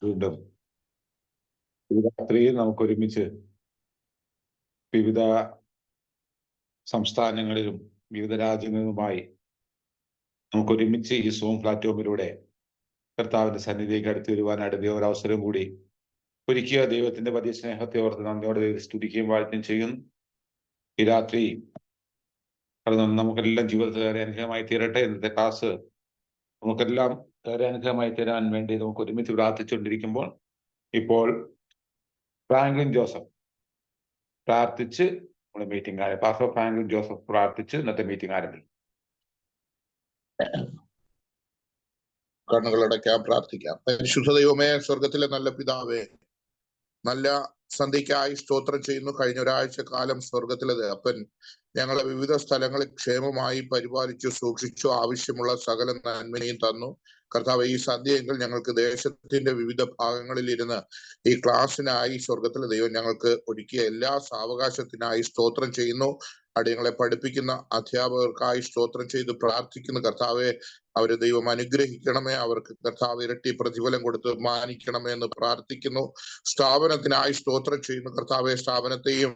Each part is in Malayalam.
വീണ്ടും ഈ രാത്രിയിൽ നമുക്ക് ഒരുമിച്ച് വിവിധ സംസ്ഥാനങ്ങളിലും വിവിധ രാജ്യങ്ങളിലുമായി നമുക്കൊരുമിച്ച് ഈ സൂം പ്ലാറ്റ്ഫോമിലൂടെ കർത്താവിന്റെ സന്നിധിയിലേക്ക് അടുത്ത് വരുവാനായിട്ട് ദൈവം ഒരു അവസരം കൂടി ഒരുക്കിയ ദൈവത്തിന്റെ വലിയ സ്നേഹത്തെ ഓർത്ത് നന്ദിയോടെ സ്തുതിക്കുകയും വാഴ്ത്തുകയും ചെയ്യുന്നു. ഈ രാത്രി നമുക്കെല്ലാം ജീവിതത്തിൽ ഏറെ അനുഗ്രഹമായി തീരട്ടെ. ഇന്നത്തെ ക്ലാസ് നമുക്കെല്ലാം ഏറെ അനുഗ്രഹമായി തീരാൻ വേണ്ടി നമുക്ക് ഒരുമിച്ച് പ്രാർത്ഥിച്ചുകൊണ്ടിരിക്കുമ്പോൾ ഇപ്പോൾ ഫ്രാങ്ക്ലിൻ ജോസഫ് പ്രാർത്ഥിച്ച് നമ്മുടെ മീറ്റിംഗ് പാസ്റ്റർ ഫ്രാങ്ക്ലിൻ ജോസഫ് പ്രാർത്ഥിച്ച് ഇന്നത്തെ മീറ്റിംഗ് ആരംഭിക്കും. കണ്ണുകളടയ്ക്കാം, പ്രാർത്ഥിക്കാം. പരിശുദ്ധ ദൈവമേ, സ്വർഗത്തിലെ നല്ല പിതാവേ, നല്ല സന്ധ്യയ്ക്കായി സ്തോത്രം ചെയ്യുന്നു. കഴിഞ്ഞ ഒരാഴ്ച കാലം സ്വർഗത്തിലെ അപ്പൻ ഞങ്ങളെ വിവിധ സ്ഥലങ്ങളിൽ ക്ഷേമമായി പരിപാലിച്ചു സൂക്ഷിച്ചു. ആവശ്യമുള്ള സകല നന്മയും തന്നു. കർത്താവ്, ഈ സന്ധ്യയെങ്കിൽ ഞങ്ങൾക്ക് ദേശത്തിന്റെ വിവിധ ഭാഗങ്ങളിൽ ഇരുന്ന് ഈ ക്ലാസ്സിനായി സ്വർഗത്തിലെ ദൈവം ഞങ്ങൾക്ക് ഒരുക്കിയ എല്ലാ സാവകാശത്തിനായി സ്തോത്രം ചെയ്യുന്നു. അടിയങ്ങളെ പഠിപ്പിക്കുന്ന അധ്യാപകർക്കായി സ്തോത്രം ചെയ്ത് പ്രാർത്ഥിക്കുന്നു. കർത്താവെ, അവരെ ദൈവം അനുഗ്രഹിക്കണമേ. അവർക്ക് കർത്താവ് ഇരട്ടി പ്രതിഫലം കൊടുത്ത് മാനിക്കണമേ എന്ന് പ്രാർത്ഥിക്കുന്നു. സ്ഥാപനത്തിനായി സ്തോത്രം ചെയ്യുന്നു. കർത്താവെ, സ്ഥാപനത്തെയും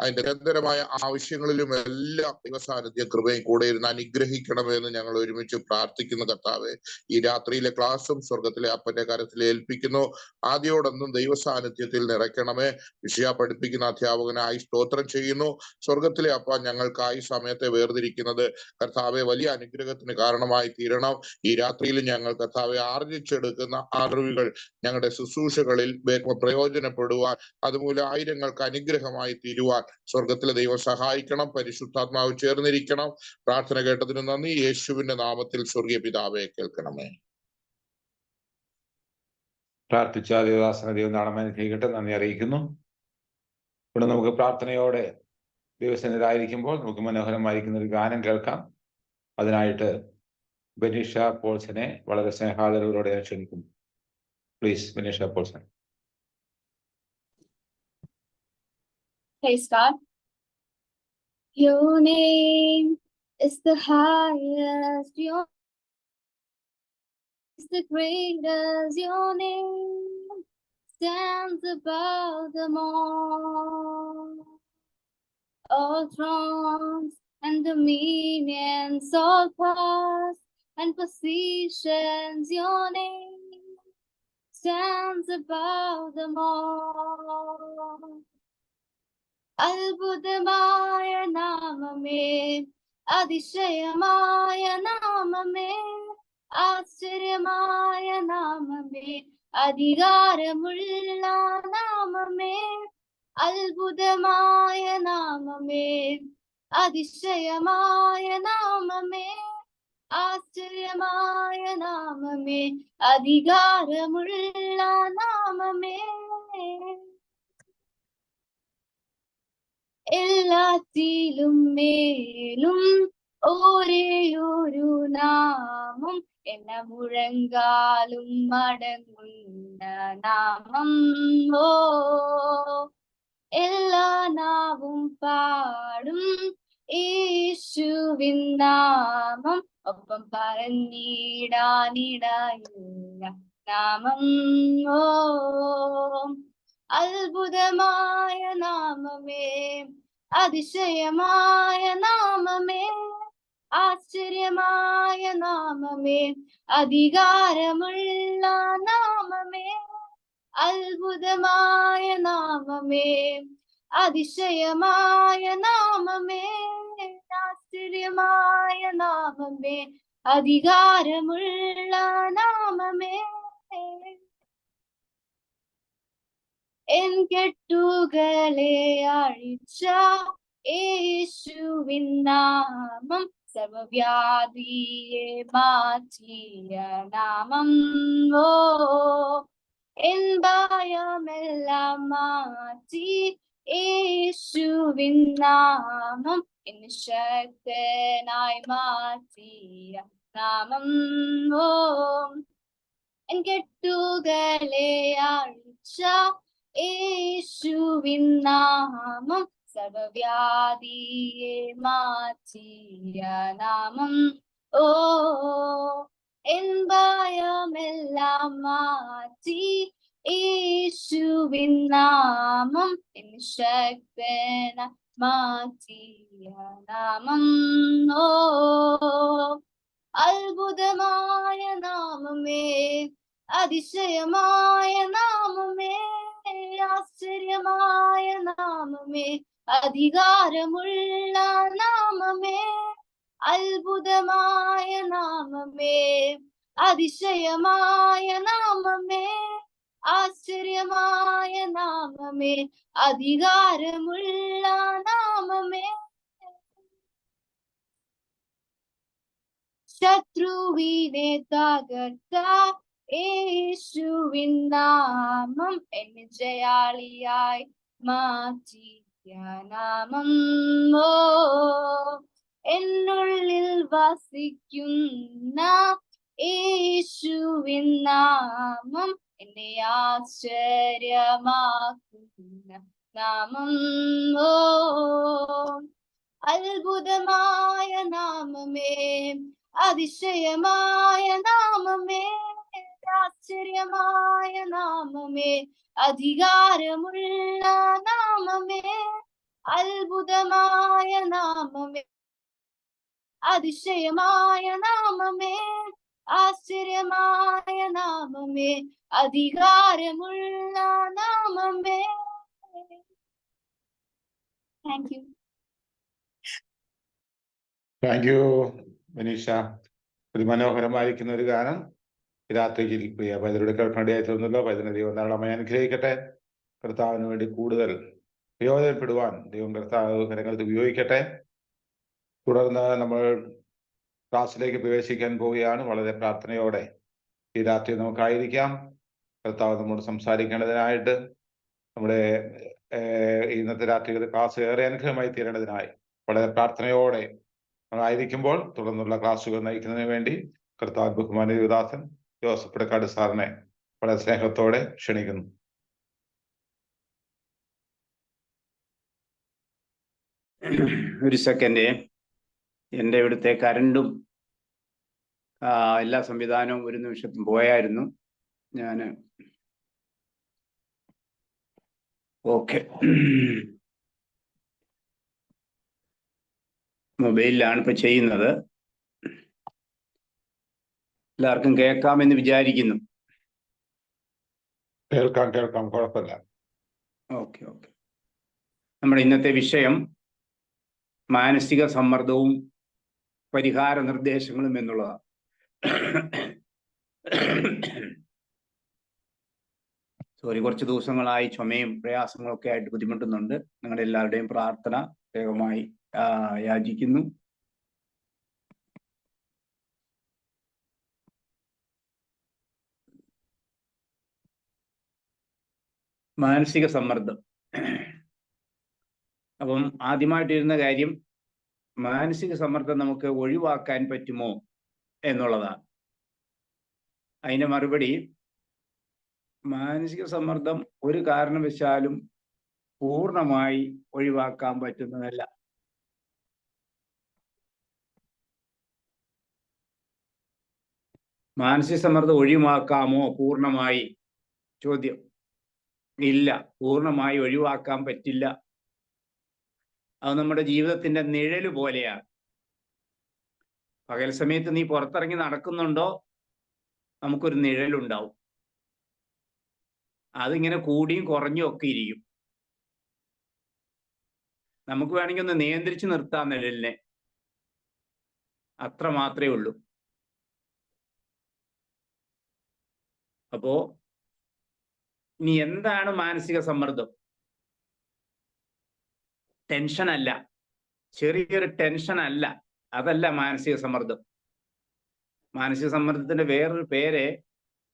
അതിന്റെ നിരന്തരമായ ആവശ്യങ്ങളിലും എല്ലാം ദൈവസാന്നിധ്യ കൃപയും കൂടെ ഇരുന്ന് അനുഗ്രഹിക്കണമെന്ന് ഞങ്ങൾ ഒരുമിച്ച് പ്രാർത്ഥിക്കുന്നു. കർത്താവെ, ഈ രാത്രിയിലെ ക്ലാസ്സും സ്വർഗത്തിലെ അപ്പന്റെ കരത്തിൽ ഏൽപ്പിക്കുന്നു. ആദ്യോടൊന്നും ദൈവസാന്നിധ്യത്തിൽ നിറയ്ക്കണമേ. വിഷയ പഠിപ്പിക്കുന്ന അധ്യാപകനായി സ്തോത്രം ചെയ്യുന്നു. സ്വർഗത്തിലെ അപ്പ ഞങ്ങൾക്കായി സമയത്തെ വേർതിരിക്കുന്നത് കർത്താവെ വലിയ അനുഗ്രഹത്തിന് കാരണമായി തീരണം. ഈ രാത്രിയിൽ ഞങ്ങൾ കർത്താവെ ആർജിച്ചെടുക്കുന്ന അറിവുകൾ ഞങ്ങളുടെ ശുശ്രൂഷകളിൽ പ്രയോജനപ്പെടുവാൻ, അതുമൂലം ആയിരങ്ങൾക്ക് അനുഗ്രഹമായി തീരുവാൻ സ്വർഗത്തിലെ ദൈവം സഹായിക്കണം. പരിശുദ്ധാത്മാവ് ചേർന്നിരിക്കണം. പ്രാർത്ഥന കേട്ടതിന് നന്ദി. യേശുവിന്റെ നാമത്തിൽ സ്വർഗീയ പിതാവേ കേൾക്കണമേ. പ്രാർത്ഥിച്ച ദേവദാസന ദൈവം നാളെ അനുഗ്രഹിക്കട്ടെ. നന്ദി അറിയിക്കുന്നു. ഇവിടെ നമുക്ക് പ്രാർത്ഥനയോടെ ദൈവസന്നിധിയിലായിരിക്കുമ്പോൾ നമുക്ക് മനോഹരമായിരിക്കുന്ന ഒരു ഗാനം കേൾക്കാം. അതിനായിട്ട് ബെനീഷ പോൾസനെ വളരെ സ്നേഹാദരവോടെ ഞാൻ ക്ഷണിക്കുന്നു. Please, Beneesha Paulson. Praise God. Your name is the highest, your is the greatest, your name stands above them all. All thrones and dominions, all powers and positions, your name stands above them all. അത്ഭുതമായ നാമമേ, അതിശയമായ നാമമേ, ആശ്ചര്യമായ നാമമേ, അധികാരമുള്ള നാമമേ. അത്ഭുതമായ നാമമേ, അതിശയമായ നാമമേ, ആശ്ചര്യമായ നാമമേ, അധികാരമുള്ള നാമമേ. എല്ലാത്തിലും മേലും ഒരേയൊരു നാമം, എല്ലാ മുഴങ്കാലും മടങ്ങുന്ന നാമം. ഓ, എല്ലാ നാവും പാടും യേശുവിൻ നാമം, ഒപ്പം പറഞ്ഞിടാനിടയില്ല നാമം. ഓ, അത്ഭുതമായ നാമമേ, അതിശയമായ നാമമേ, ആശ്ചര്യമായ നാമമേ, അധികാരമുള്ള നാമമേ. അത്ഭുതമായ നാമമേ, അതിശയമായ നാമമേ, ആശ്ചര്യമായ നാമമേ, അധികാരമുള്ള നാമമേ. എൻ കെട്ടുകളെ അഴിച്ച യേശുവിൻ നാമം, സർവവ്യാധിയെ മാറ്റിയ നാമം. ഓ, എൻ ഭയമെല്ലാം മാറ്റി യേശുവിൻ നാമം, എന്നെ ശക്തനായി മാറ്റിയ നാമം. ഓ, എൻ കെട്ടുകളെ അഴിച്ച യേശുവിൻ നാമം, സർവവ്യാധിയെ മാറ്റിയ നാമം. ഓ, എൻ ഭയമെല്ലാം മാറ്റി യേശുവിൻ നാമം എൻ ശക്തന മാറ്റിയ നാമം. ഓ അത്ഭുതമായ നാമമേ, അതിശയമായ നാമമേ, ആശ്ചര്യമായ നാമമേ, അധികാരമുള്ള നാമമേ, അത്ഭുതമായ നാമമേ, അതിശയമായ നാമമേ, ആശ്ചര്യമായ നാമമേ, അധികാരമുള്ള നാമമേ. ശത്രുവിനെ തകർത്ത യേശുവിൻ നാമം എന്നെ ജയാളിയായി മാറ്റിയ നാമം. ഓ എന്നുള്ളിൽ വസിക്കുന്ന യേശുവിൻ നാമം എന്നെ ആശ്ചര്യമാക്കുന്ന നാമം. ഓ അത്ഭുതമായ നാമമേ, അതിശയമായ നാമമേ, ആശ്ചര്യമായ നാമമേ, അധികാരമുള്ള നാമമേ, അത്ഭുതമായ നാമമേ, അതിശയമായ നാമമേ, ആശ്ചര്യമായ നാമമേ, അധികാരമുള്ള നാമമേ. Thank you. Thank you Maneesha. ഒരു മനോഹരമായിരിക്കുന്ന ഒരു ഗാനം രാത്രിയിൽ പ്രിയ പൈതരുടെ കേൾക്കേണ്ടതായി തീർന്നല്ലോ. പൈതൃക ദൈവം ധാരാളമായി അനുഗ്രഹിക്കട്ടെ. കർത്താവിന് വേണ്ടി കൂടുതൽ പ്രയോജനപ്പെടുവാൻ ദൈവം കർത്താവ് കരങ്ങൾ ഉപയോഗിക്കട്ടെ. തുടർന്ന് നമ്മൾ ക്ലാസ്സിലേക്ക് പ്രവേശിക്കാൻ പോവുകയാണ്. വളരെ പ്രാർത്ഥനയോടെ ഈ രാത്രി നമുക്കായിരിക്കാം. കർത്താവ് നമ്മോട് സംസാരിക്കേണ്ടതിനായിട്ട്, നമ്മുടെ ഇന്നത്തെ രാത്രിയുടെ ക്ലാസ് ഏറെ അനുഗ്രഹമായി തീരേണ്ടതിനായി വളരെ പ്രാർത്ഥനയോടെ ആയിരിക്കുമ്പോൾ തുടർന്നുള്ള ക്ലാസ്സുകൾ നയിക്കുന്നതിന് വേണ്ടി കർത്താവ് ബഹുമാന ദേവദാസൻ ജോസഫ് പിടക്കാട് സാറിനെ വളരെ സ്നേഹത്തോടെ ക്ഷണിക്കുന്നു. ഒരു സെക്കൻഡ്. എൻ്റെ ഇവിടുത്തെ കരണ്ടും എല്ലാ സംവിധാനവും ഒരു നിമിഷത്തും പോയായിരുന്നു. ഞാൻ ഓക്കെ മൊബൈലിലാണ് ഇപ്പൊ ചെയ്യുന്നത്. എല്ലാവർക്കും കേൾക്കാമെന്ന് വിചാരിക്കുന്നു. കേൾക്കാം, കുഴപ്പമില്ല. ഓക്കെ. നമ്മുടെ ഇന്നത്തെ വിഷയം മാനസിക സമ്മർദ്ദവും പരിഹാര നിർദ്ദേശങ്ങളും എന്നുള്ളതാണ്. കുറച്ച് ദിവസങ്ങളായി ചുമയും പ്രയാസങ്ങളൊക്കെ ആയിട്ട് ബുദ്ധിമുട്ടുന്നുണ്ട്. നിങ്ങളുടെ എല്ലാവരുടെയും പ്രാർത്ഥന പ്രത്യേകമായി യാചിക്കുന്നു. മാനസിക സമ്മർദ്ദം. അപ്പം ആദ്യമായിട്ടിരുന്ന കാര്യം, മാനസിക സമ്മർദ്ദം നമുക്ക് ഒഴിവാക്കാൻ പറ്റുമോ എന്നുള്ളതാണ്. അതിന്റെ മറുപടി, മാനസിക സമ്മർദ്ദം ഒരു കാരണവശാലും പൂർണ്ണമായി ഒഴിവാക്കാൻ പറ്റുന്നതല്ല. മാനസിക സമ്മർദ്ദം ഒഴിവാക്കാമോ പൂർണ്ണമായി? ചോദ്യം. ഇല്ല, പൂർണ്ണമായി ഒഴിവാക്കാൻ പറ്റില്ല. അത് നമ്മുടെ ജീവിതത്തിന്റെ നിഴല് പോലെയാണ്. പകൽ സമയത്ത് നീ പുറത്തിറങ്ങി നടക്കുന്നുണ്ടോ, നമുക്കൊരു നിഴലുണ്ടാവും. അതിങ്ങനെ കൂടിയും കുറഞ്ഞും ഒക്കെ ഇരിക്കും. നമുക്ക് വേണമെങ്കിൽ ഒന്ന് നിയന്ത്രിച്ച് നിർത്താം നിഴലിനെ, അത്ര മാത്രമേ ഉള്ളൂ. അപ്പോ ഇനി എന്താണ് മാനസിക സമ്മർദ്ദം? ടെൻഷൻ അല്ല, ചെറിയൊരു ടെൻഷൻ അല്ല, അതല്ല മാനസിക സമ്മർദ്ദം. മാനസിക സമ്മർദ്ദത്തിന്റെ വേറൊരു പേര്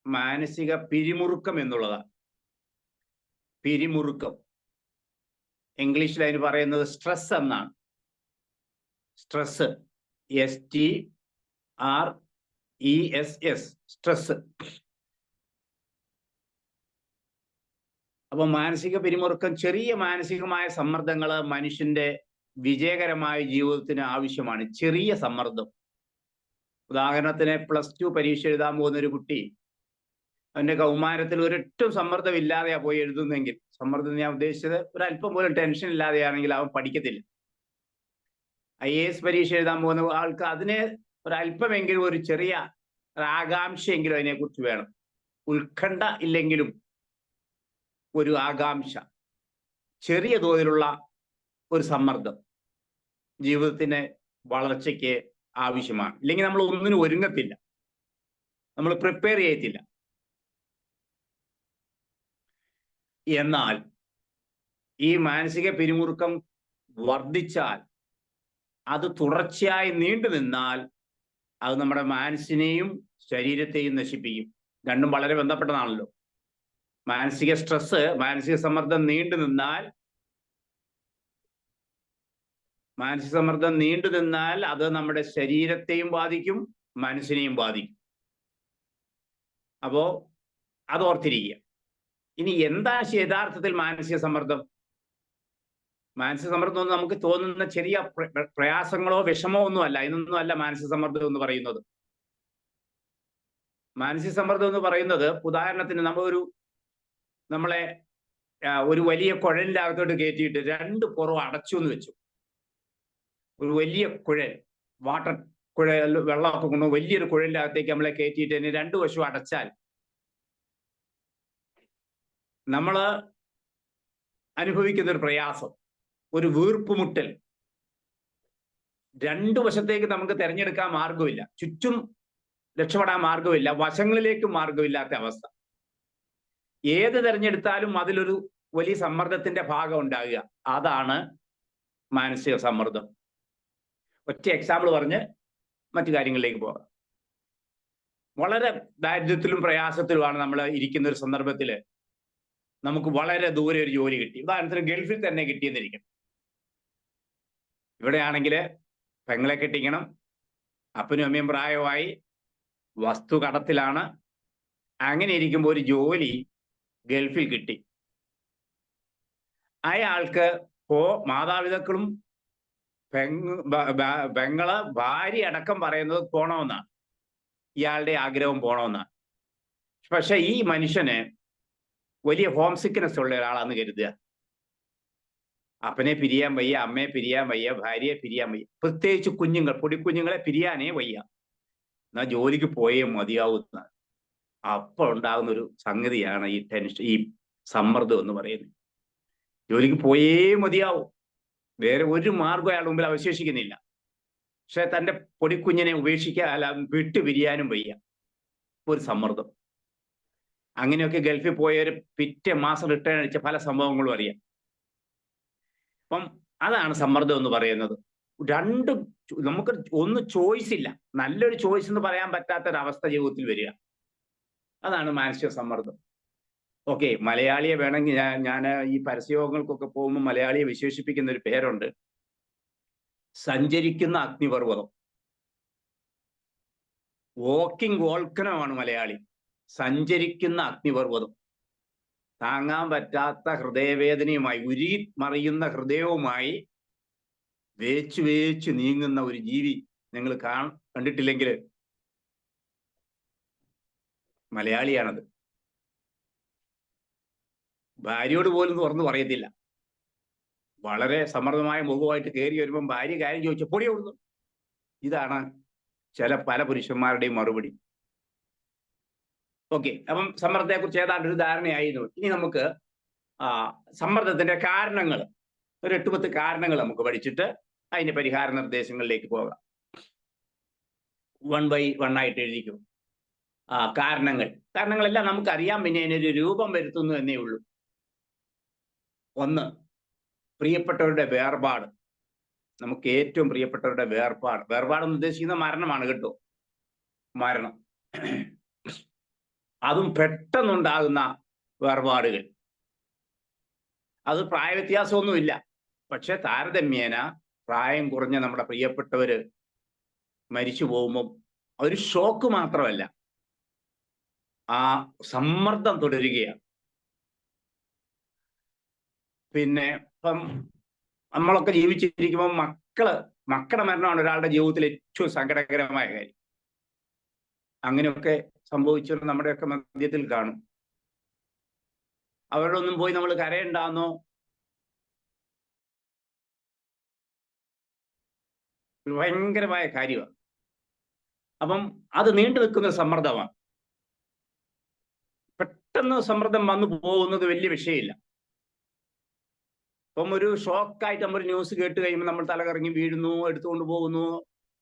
മാനസിക പിരിമുറുക്കം എന്നുള്ളതാണ്. പിരിമുറുക്കം, ഇംഗ്ലീഷിൽ അതിന് പറയുന്നത് സ്ട്രെസ് എന്നാണ്. Stress, STRESS, stress. അപ്പൊ മാനസിക പിരിമുറുക്കം, ചെറിയ മാനസികമായ സമ്മർദ്ദങ്ങൾ മനുഷ്യന്റെ വിജയകരമായ ജീവിതത്തിന് ആവശ്യമാണ്. ചെറിയ സമ്മർദ്ദം, ഉദാഹരണത്തിന് +2 പരീക്ഷ എഴുതാൻ പോകുന്ന ഒരു കുട്ടി അവന്റെ കൗമാരത്തിൽ ഒരൊട്ടും സമ്മർദ്ദമില്ലാതെയാ പോയി എഴുതുന്നെങ്കിൽ, സമ്മർദ്ദം ഞാൻ ഉദ്ദേശിച്ചത് ഒരല്പം പോലും ടെൻഷൻ ഇല്ലാതെയാണെങ്കിൽ അവൻ പഠിക്കത്തില്ല. IAS പരീക്ഷ എഴുതാൻ പോകുന്ന ആൾക്ക് അതിനെ ഒരല്പമെങ്കിലും ഒരു ചെറിയ ആകാംക്ഷയെങ്കിലും അതിനെക്കുറിച്ച് വേണം. ഉത്കണ്ഠ ഇല്ലെങ്കിലും ഒരു ആകാംക്ഷ, ചെറിയ തോതിലുള്ള ഒരു സമ്മർദ്ദം ജീവിതത്തിന് വളർച്ചയ്ക്ക് ആവശ്യമാണ്. ഇല്ലെങ്കിൽ നമ്മൾ ഒന്നിനും ഒരുങ്ങത്തില്ല, നമ്മൾ പ്രിപ്പയർ ചെയ്യത്തില്ല. എന്നാൽ ഈ മാനസിക പിരിമുറുക്കം വർദ്ധിച്ചാൽ, അത് തുടർച്ചയായി നീണ്ടു നിന്നാൽ, അത് നമ്മുടെ മനസ്സിനെയും ശരീരത്തെയും നശിപ്പിക്കും. രണ്ടും വളരെ ബന്ധപ്പെട്ടതാണല്ലോ. മാനസിക സ്ട്രെസ്, മാനസിക സമ്മർദ്ദം നീണ്ടു നിന്നാൽ അത് നമ്മുടെ ശരീരത്തെയും ബാധിക്കും, മനസ്സിനെയും ബാധിക്കും. അപ്പോ അത് ഓർത്തിരിക്കുക. ഇനി എന്താ യഥാർത്ഥത്തിൽ മാനസിക സമ്മർദ്ദം? മാനസിക സമ്മർദ്ദം എന്ന് നമുക്ക് തോന്നുന്ന ചെറിയ പ്രയാസങ്ങളോ വിഷമോ ഒന്നും അല്ല. ഇതൊന്നും അല്ല മാനസിക സമ്മർദ്ദം എന്ന് പറയുന്നത്. മാനസിക സമ്മർദ്ദം എന്ന് പറയുന്നത്, ഉദാഹരണത്തിന് നമ്മളെ ഒരു വലിയ കുഴലിന്റെ അകത്തോട്ട് കയറ്റിയിട്ട് 2 പുറം അടച്ചു എന്ന് വെച്ചു. ഒരു വലിയ കുഴൽ, വാട്ടർ കുഴൽ, വെള്ളമൊക്കെ കൊണ്ട് വലിയൊരു കുഴലിന്റെ അകത്തേക്ക് നമ്മളെ കയറ്റിയിട്ട് അതിന് 2 വശവും അടച്ചാൽ നമ്മൾ അനുഭവിക്കുന്ന ഒരു പ്രയാസം, ഒരു വീർപ്പുമുട്ടൽ, 2 വശത്തേക്ക് നമുക്ക് തിരഞ്ഞെടുക്കാൻ മാർഗമില്ല, ചുറ്റും രക്ഷപ്പെടാൻ മാർഗമില്ല, വശങ്ങളിലേക്ക് മാർഗമില്ലാത്ത അവസ്ഥ. ഏത് തിരഞ്ഞെടുത്താലും അതിലൊരു വലിയ സമ്മർദ്ദത്തിന്റെ ഭാഗം ഉണ്ടാകുക. അതാണ് മാനസിക സമ്മർദ്ദം. ഒറ്റ എക്സാമ്പിൾ പറഞ്ഞ് മറ്റു കാര്യങ്ങളിലേക്ക് പോകാം. വളരെ ദാരിദ്ര്യത്തിലും പ്രയാസത്തിലുമാണ് നമ്മൾ ഇരിക്കുന്ന ഒരു സന്ദർഭത്തിൽ നമുക്ക് വളരെ ദൂരെ ഒരു ജോലി കിട്ടി. ഉദാഹരണത്തിന് ഗൾഫിൽ തന്നെ കിട്ടിയെന്നിരിക്കും. ഇവിടെയാണെങ്കിൽ പെങ്ങളെ കെട്ടിക്കണം, അപ്പനും അമ്മയും പ്രായമായി, വസ്തു കടത്തിലാണ്. അങ്ങനെ ഇരിക്കുമ്പോൾ ഒരു ജോലി ഗൾഫിൽ കിട്ടി. അയാൾക്ക് മാതാപിതാക്കളും പെങ്ങള് ഭാര്യ അടക്കം പറയുന്നത് പോണമെന്നാണ്, ഇയാളുടെ ആഗ്രഹം പോണമെന്നാണ്. പക്ഷെ ഈ മനുഷ്യന് വലിയ ഹോം സിക്നെസ് ഉള്ള ഒരാളാന്ന് കരുതുക. അപ്പനെ പിരിയാൻ വയ്യ, അമ്മയെ പിരിയാൻ വയ്യ, ഭാര്യയെ പിരിയാൻ വയ്യ, പ്രത്യേകിച്ച് കുഞ്ഞുങ്ങൾ, പൊടിക്കുഞ്ഞുങ്ങളെ പിരിയാനേ വയ്യ. എന്നാൽ ജോലിക്ക് പോയേ മതിയാവുന്ന അപ്പോൾ ഉണ്ടാകുന്ന ഒരു സംഗതിയാണ് ഈ ടെൻഷൻ, ഈ സമ്മർദ്ദം എന്ന് പറയുന്നത്. ജോലിക്ക് പോയേ മതിയാവും, വേറെ ഒരു മാർഗം അയാളുടെ മുമ്പിൽ അവശേഷിക്കുന്നില്ല. പക്ഷെ തൻ്റെ പൊടിക്കുഞ്ഞിനെ അല്ല വിട്ടു പിരിയാനും വയ്യ, ഒരു സമ്മർദ്ദം. അങ്ങനെയൊക്കെ ഗൾഫിൽ പോയൊരു പിറ്റേ മാസം റിട്ടേൺ അടിച്ച പല സംഭവങ്ങളും അറിയാം. അപ്പം അതാണ് സമ്മർദ്ദം എന്ന് പറയുന്നത്. നമുക്ക് ഒന്ന് ചോയ്സ് ഇല്ല, നല്ലൊരു ചോയ്സ് എന്ന് പറയാൻ പറ്റാത്തൊരവസ്ഥ ജീവിതത്തിൽ വരിക. അതാണ് മാനസിക സമ്മർദ്ദം. ഓക്കെ, മലയാളിയെ വേണമെങ്കിൽ ഞാൻ ഈ പരസ്യയോഗങ്ങൾക്കൊക്കെ പോകുമ്പോൾ മലയാളിയെ വിശേഷിപ്പിക്കുന്ന ഒരു പേരുണ്ട്, സഞ്ചരിക്കുന്ന അഗ്നിപർവ്വതം. വോക്കിംഗ് വോൾക്കനമാണ് മലയാളി, സഞ്ചരിക്കുന്ന അഗ്നിപർവ്വതം. താങ്ങാൻ പറ്റാത്ത ഹൃദയവേദനയുമായി, ഉരുകി മറിയുന്ന ഹൃദയവുമായി വേച്ചു നീങ്ങുന്ന ഒരു ജീവി നിങ്ങൾ കണ്ടിട്ടില്ലെങ്കിൽ മലയാളിയാണത്. ഭാര്യയോട് പോലും തുറന്നു പറയത്തില്ല. വളരെ സമ്മർദ്ദമായ മുഖമായിട്ട് കയറി വരുമ്പം ഭാര്യ കാര്യം ചോദിച്ച പൊടി കൊടുത്തു. ഇതാണ് പല പുരുഷന്മാരുടെയും മറുപടി. ഓക്കെ, അപ്പം സമ്മർദ്ദത്തെക്കുറിച്ച് ഏതാണ്ട് ഒരു ധാരണയായിരുന്നു. ഇനി നമുക്ക് സമ്മർദ്ദത്തിന്റെ കാരണങ്ങൾ, ഒരു 8-10 കാരണങ്ങൾ നമുക്ക് പഠിച്ചിട്ട് അതിന്റെ പരിഹാര നിർദ്ദേശങ്ങളിലേക്ക് പോകാം. 1 by 1 ആയിട്ട് എഴുതിക്കും. കാരണങ്ങളെല്ലാം നമുക്കറിയാം, പിന്നെ അതിനൊരു രൂപം വരുത്തുന്നു എന്നേ ഉള്ളൂ. 1, പ്രിയപ്പെട്ടവരുടെ വേർപാട്. നമുക്ക് ഏറ്റവും പ്രിയപ്പെട്ടവരുടെ വേർപാടെന്ന് ഉദ്ദേശിക്കുന്ന മരണമാണ് കേട്ടോ, മരണം. അതും പെട്ടെന്നുണ്ടാകുന്ന വേർപാടുകൾ. അത് പ്രായവ്യത്യാസമൊന്നുമില്ല, പക്ഷെ താരതമ്യേന പ്രായം കുറഞ്ഞ നമ്മുടെ പ്രിയപ്പെട്ടവര് മരിച്ചു പോകുമ്പം ഒരു ഷോക്ക് മാത്രമല്ല, ആ സമ്മർദ്ദം തുടരുകയാണ്. പിന്നെ ഇപ്പം നമ്മളൊക്കെ ജീവിച്ചിരിക്കുമ്പോൾ മക്കളുടെ മരണമാണ് ഒരാളുടെ ജീവിതത്തിൽ ഏറ്റവും സങ്കടകരമായ കാര്യം. അങ്ങനെയൊക്കെ സംഭവിച്ചവർ നമ്മുടെയൊക്കെ മധ്യത്തിൽ കാണും. അവരുടെ ഒന്നും പോയി നമ്മൾ കരയുണ്ടാന്നോ, ഭയങ്കരമായ കാര്യമാണ്. അപ്പം അത് നീണ്ടു നിൽക്കുന്ന സമ്മർദ്ദമാണ്. പെട്ടെന്ന് സമ്മർദ്ദം വന്നു പോകുന്നത് വലിയ വിഷയമില്ല. ഇപ്പം ഒരു ഷോക്കായിട്ട് നമ്മൾ ന്യൂസ് കേട്ട് കഴിയുമ്പോൾ നമ്മൾ തലകറങ്ങി വീഴുന്നു, എടുത്തുകൊണ്ട് പോകുന്നു,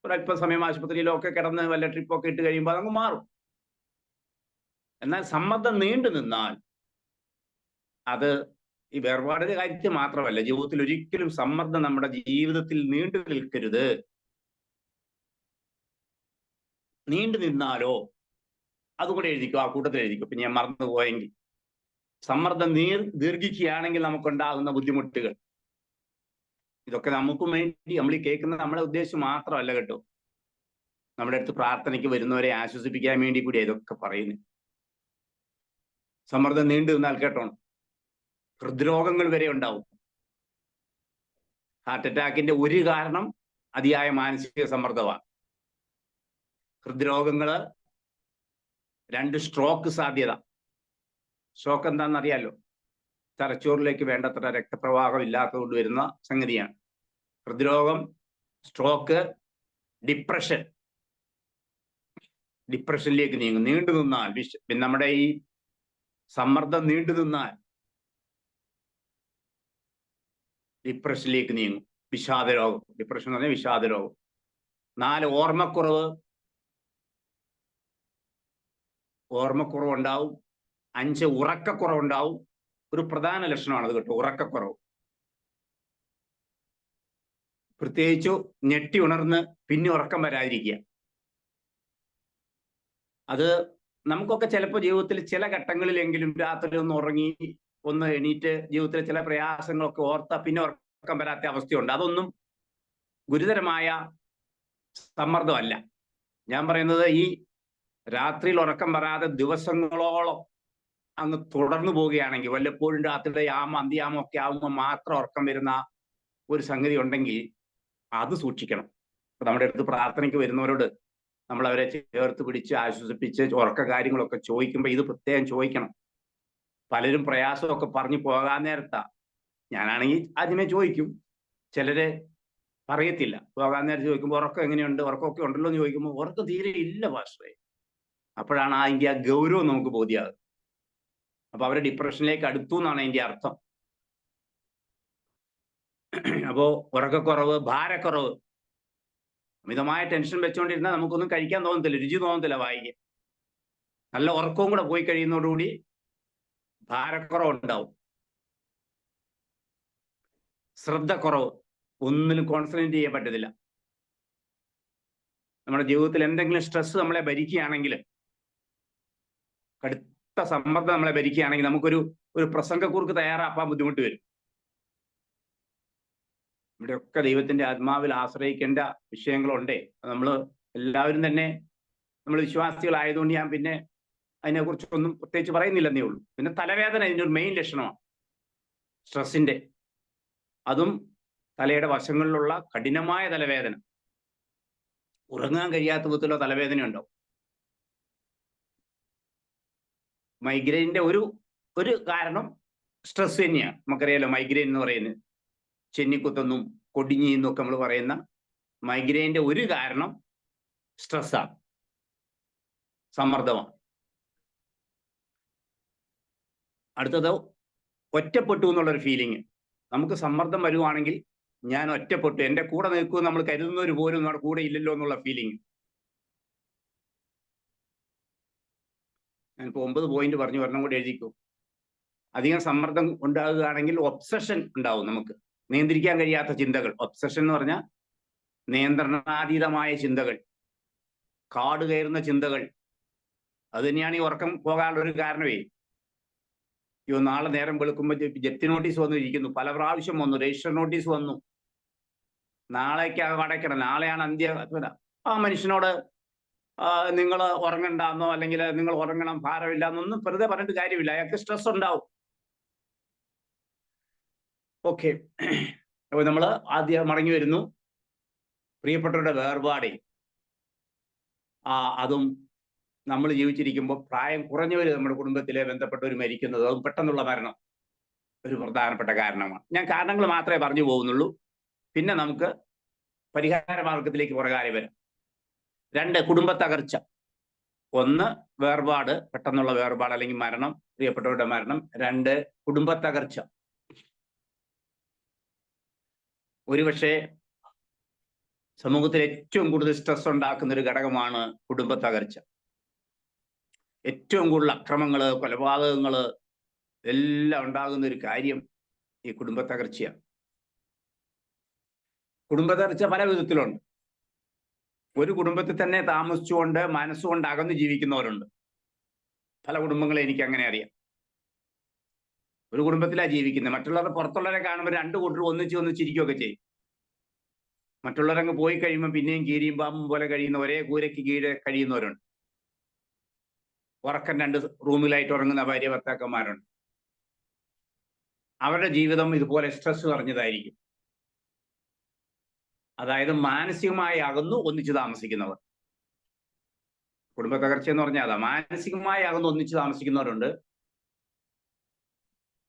ഒരല്പസമയം ആശുപത്രിയിലോ ഒക്കെ കിടന്ന് വല്ല ട്രിപ്പൊക്കെ ഇട്ട് കഴിയുമ്പോൾ അതങ്ങ് മാറും. എന്നാൽ സമ്മർദ്ദം നീണ്ടു നിന്നാൽ അത് ഈ വേർപാടിന്റെ കാര്യത്തിൽ മാത്രമല്ല, ജീവിതത്തിൽ ഒരിക്കലും സമ്മർദ്ദം നമ്മുടെ ജീവിതത്തിൽ നീണ്ടു നിൽക്കരുത്. നീണ്ടു നിന്നാലോ, അതുകൂടെ എഴുതിക്കോ, ആ കൂട്ടത്തിൽ എഴുതിക്കോ. പിന്നെ ഞാൻ മറന്നു പോയെങ്കിൽ, സമ്മർദ്ദം ദീർഘിക്കുകയാണെങ്കിൽ നമുക്കുണ്ടാകുന്ന ബുദ്ധിമുട്ടുകൾ, ഇതൊക്കെ നമുക്കും വേണ്ടി നമ്മൾ ഈ കേൾക്കുന്ന നമ്മളെ ഉദ്ദേശം മാത്രമല്ല കേട്ടോ. നമ്മുടെ അടുത്ത് പ്രാർത്ഥനയ്ക്ക് വരുന്നവരെ ആശ്വസിപ്പിക്കാൻ വേണ്ടി കൂടി ഇതൊക്കെ പറയുന്നത്. സമ്മർദ്ദം നീണ്ടു നിന്നാൽ കേട്ടോണം, ഹൃദ്രോഗങ്ങൾ വരെ ഉണ്ടാവും. ഹാർട്ട് അറ്റാക്കിന്റെ ഒരു കാരണം അതിയായ മാനസിക സമ്മർദ്ദമാണ്. ഹൃദ്രോഗങ്ങള്, 2 സ്ട്രോക്ക് സാധ്യത. സ്ട്രോക്ക് എന്താണെന്ന് അറിയാലോ, തലച്ചോറിലേക്ക് വേണ്ടത്ര രക്തപ്രവാഹം ഇല്ലാത്തതുകൊണ്ട് വരുന്ന സംഗതിയാണ്. ഹൃദ്രോഗം, സ്ട്രോക്ക്, ഡിപ്രഷനിലേക്ക് നീങ്ങും. നീണ്ടു നിന്നാൽ, നമ്മുടെ ഈ സമ്മർദ്ദം നീണ്ടു നിന്നാൽ ഡിപ്രഷനിലേക്ക് നീങ്ങും. വിഷാദരോഗം, ഡിപ്രഷൻ എന്ന് പറഞ്ഞാൽ വിഷാദരോഗം. 4 ഓർമ്മക്കുറവുണ്ടാവും. 5 ഉറക്കക്കുറവുണ്ടാവും. ഒരു പ്രധാന ലക്ഷണമാണ് അത് കേട്ടോ, ഉറക്കക്കുറവ്. പ്രത്യേകിച്ചു ഞെട്ടി ഉണർന്ന് പിന്നെ ഉറക്കം വരാതിരിക്കുക. അത് നമുക്കൊക്കെ ചിലപ്പോൾ ജീവിതത്തിൽ ചില ഘട്ടങ്ങളിലെങ്കിലും രാത്രി ഒന്ന് ഉറങ്ങി ഒന്ന് എണീറ്റ് ജീവിതത്തിലെ ചില പ്രയാസങ്ങളൊക്കെ ഓർത്ത പിന്നെ ഉറക്കം വരാത്ത അവസ്ഥയുണ്ട്. അതൊന്നും ഗുരുതരമായ സമ്മർദ്ദമല്ല. ഞാൻ പറയുന്നത് ഈ രാത്രിയിൽ ഉറക്കം വരാതെ ദിവസങ്ങളോളം അങ്ങ് തുടർന്നു പോവുകയാണെങ്കിൽ, വല്ലപ്പോഴും രാത്രിയുടെ അന്ത്യാമം ഒക്കെ ആകുമ്പോൾ മാത്രം ഉറക്കം വരുന്ന ഒരു സംഗതി ഉണ്ടെങ്കിൽ അത് സൂക്ഷിക്കണം. നമ്മുടെ അടുത്ത് പ്രാർത്ഥനയ്ക്ക് വരുന്നവരോട് നമ്മൾ അവരെ ചേർത്ത് പിടിച്ച് ആശ്വസിപ്പിച്ച് ഉറക്ക കാര്യങ്ങളൊക്കെ ചോദിക്കുമ്പോൾ ഇത് പ്രത്യേകം ചോദിക്കണം. പലരും പ്രയാസമൊക്കെ പറഞ്ഞു പോകാൻ നേരത്താ, ഞാനാണെങ്കിൽ ആദ്യമേ ചോദിക്കും, ചിലര് പറയത്തില്ല. പോകാൻ നേരം ചോദിക്കുമ്പോൾ ഉറക്കം എങ്ങനെയുണ്ട്, ഉറക്കമൊക്കെ ഉണ്ടല്ലോ എന്ന് ചോദിക്കുമ്പോൾ ഉറക്കം തീരെ ഇല്ല പാസ്റ്ററേ. അപ്പോഴാണ് അതിൻ്റെ ആ ഗൗരവം നമുക്ക് ബോധ്യമാകുന്നത്. അപ്പൊ അവരെ ഡിപ്രഷനിലേക്ക് അടുത്തു എന്നാണ് അതിന്റെ അർത്ഥം. അപ്പോ ഉറക്കക്കുറവ്, ഭാരക്കുറവ്, അമിതമായ ടെൻഷൻ വെച്ചുകൊണ്ടിരുന്നാൽ നമുക്കൊന്നും കഴിക്കാൻ തോന്നത്തില്ല, രുചി തോന്നത്തില്ല വായിക്ക്. നല്ല ഉറക്കവും കൂടെ പോയി കഴിയുന്നതോടുകൂടി ഭാരക്കുറവ് ഉണ്ടാവും. ശ്രദ്ധക്കുറവ്, ഒന്നിലും കോൺസെൻട്രേറ്റ് ചെയ്യാൻ പറ്റത്തില്ല. നമ്മുടെ ജീവിതത്തിൽ എന്തെങ്കിലും സ്ട്രെസ് നമ്മളെ ഭരിക്കുകയാണെങ്കിൽ, കടുത്ത സമ്മർദ്ദം നമ്മളെ ഭരിക്കുകയാണെങ്കിൽ നമുക്കൊരു പ്രസംഗക്കുറിപ്പ് തയ്യാറാക്കാൻ ബുദ്ധിമുട്ട് വരും. ഇവിടെയൊക്കെ ദൈവത്തിന്റെ ആത്മാവിൽ ആശ്രയിക്കേണ്ട വിഷയങ്ങളുണ്ടേ. നമ്മൾ എല്ലാവരും തന്നെ നമ്മൾ വിശ്വാസികളായതുകൊണ്ട് ഞാൻ പിന്നെ അതിനെക്കുറിച്ചൊന്നും പ്രത്യേകിച്ച് പറയുന്നില്ലെന്നേ ഉള്ളൂ. പിന്നെ തലവേദന ഇതിൻ്റെ ഒരു മെയിൻ ലക്ഷണമാണ്, സ്ട്രെസ്സിന്റെ. അതും തലയുടെ വശങ്ങളിലുള്ള കഠിനമായ തലവേദന, ഉറങ്ങാൻ കഴിയാത്ത വിധത്തിലുള്ള തലവേദന ഉണ്ടാവും. മൈഗ്രെയിനിന്റെ ഒരു കാരണം സ്ട്രെസ് തന്നെയാണ്. നമുക്കറിയാലോ മൈഗ്രെയിൻ എന്ന് പറയുന്നത് ചെന്നിക്കുത്തെന്നും കൊടിഞ്ഞിന്നും ഒക്കെ നമ്മൾ പറയുന്ന മൈഗ്രെയിനിന്റെ ഒരു കാരണം സ്ട്രെസ്സാണ്, സമ്മർദ്ദമാണ്. അടുത്തത് ഒറ്റപ്പെട്ടു എന്നുള്ളൊരു ഫീലിംഗ്. നമുക്ക് സമ്മർദ്ദം വരുവാണെങ്കിൽ ഞാൻ ഒറ്റപ്പെട്ടു, എൻ്റെ കൂടെ നിൽക്കുമെന്ന് നമ്മൾ കരുതുന്നവർ പോലും നമ്മുടെ കൂടെ ഇല്ലല്ലോ എന്നുള്ള ഫീലിംഗ്. ഞാനിപ്പോൾ 9 പോയിന്റ് പറഞ്ഞു, ഒരെണ്ണം കൂടി എഴുതിക്കും. അധികം സമ്മർദ്ദം ഉണ്ടാകുകയാണെങ്കിൽ ഒബ്സഷൻ ഉണ്ടാവും. നമുക്ക് നിയന്ത്രിക്കാൻ കഴിയാത്ത ചിന്തകൾ. ഒബ്സഷൻ എന്ന് പറഞ്ഞാൽ നിയന്ത്രണാതീതമായ ചിന്തകൾ, കാട് കയറുന്ന ചിന്തകൾ. അത് തന്നെയാണ് ഈ ഉറക്കം പോകാനുള്ള ഒരു കാരണമേ. നാളെ നേരം വെളുക്കുമ്പോൾ ജപ്തി നോട്ടീസ് വന്നിരിക്കുന്നു, പല പ്രാവശ്യം വന്നു, രജിസ്റ്റർ നോട്ടീസ് വന്നു, നാളേക്ക് അടയ്ക്കണം, നാളെയാണ് അന്ത്യം. ആ മനുഷ്യനോട് നിങ്ങൾ ഉറങ്ങണ്ടെന്നോ അല്ലെങ്കിൽ നിങ്ങൾ ഉറങ്ങണം, ഭാരമില്ല എന്നൊന്നും വെറുതെ പറഞ്ഞിട്ട് കാര്യമില്ല. അയാൾക്ക് സ്ട്രെസ് ഉണ്ടാവും. ഓക്കെ, അപ്പൊ നമ്മൾ ആദ്യം മടങ്ങി വരുന്നു. പ്രിയപ്പെട്ടവരുടെ വേർപാട് അതും നമ്മൾ ജീവിച്ചിരിക്കുമ്പോൾ പ്രായം കുറഞ്ഞവർ നമ്മുടെ കുടുംബത്തിലെ ബന്ധപ്പെട്ടവർ മരിക്കുന്നത്, അതും പെട്ടെന്നുള്ള മരണം ഒരു പ്രധാനപ്പെട്ട കാരണമാണ്. ഞാൻ കാരണങ്ങൾ മാത്രമേ പറഞ്ഞു പോകുന്നുള്ളൂ. പിന്നെ നമുക്ക് പരിഹാര മാർഗത്തിലേക്ക് പുറകാലെ വരാം. 2, കുടുംബ തകർച്ച. 1, വേർപാട്, പെട്ടെന്നുള്ള വേർപാട് അല്ലെങ്കിൽ മരണം, പ്രിയപ്പെട്ടവരുടെ മരണം. 2, കുടുംബ തകർച്ച. ഒരുപക്ഷെ സമൂഹത്തിൽ ഏറ്റവും കൂടുതൽ സ്ട്രെസ് ഉണ്ടാക്കുന്ന ഒരു ഘടകമാണ് കുടുംബ തകർച്ച. ഏറ്റവും കൂടുതൽ അക്രമങ്ങള്, കൊലപാതകങ്ങള് എല്ലാം ഉണ്ടാകുന്ന ഒരു കാര്യം ഈ കുടുംബ തകർച്ചയാണ്. കുടുംബ തകർച്ച പല വിധത്തിലുണ്ട്. ഒരു കുടുംബത്തിൽ തന്നെ താമസിച്ചുകൊണ്ട് മനസ്സുകൊണ്ട് അകന്നു ജീവിക്കുന്നവരുണ്ട്. പല കുടുംബങ്ങളെ എനിക്ക് അങ്ങനെ അറിയാം. ഒരു കുടുംബത്തിലാണ് ജീവിക്കുന്നത്. മറ്റുള്ളവരെ പുറത്തുള്ളവരെ കാണുമ്പോൾ 2 കൂട്ടർ ഒന്നിച്ചിരിക്കുകയൊക്കെ ചെയ്യും. മറ്റുള്ളവരങ്ങ് പോയി കഴിയുമ്പോൾ പിന്നെയും കീരിയും പാമ്പും പോലെ കഴിയുന്ന, ഒരേ കൂരയ്ക്ക് കീഴെ കഴിയുന്നവരുണ്ട്. ഉറക്കം 2 റൂമിലായിട്ട് ഉറങ്ങുന്ന ഭാര്യ ഭർത്താക്കന്മാരുണ്ട്. അവരുടെ ജീവിതം ഇതുപോലെ സ്ട്രെസ് നിറഞ്ഞതായിരിക്കും. അതായത് മാനസികമായി അകന്നു ഒന്നിച്ചു താമസിക്കുന്നവർ. കുടുംബ തകർച്ച എന്ന് പറഞ്ഞാൽ അതാ. മാനസികമായി അകന്നു ഒന്നിച്ചു താമസിക്കുന്നവരുണ്ട്.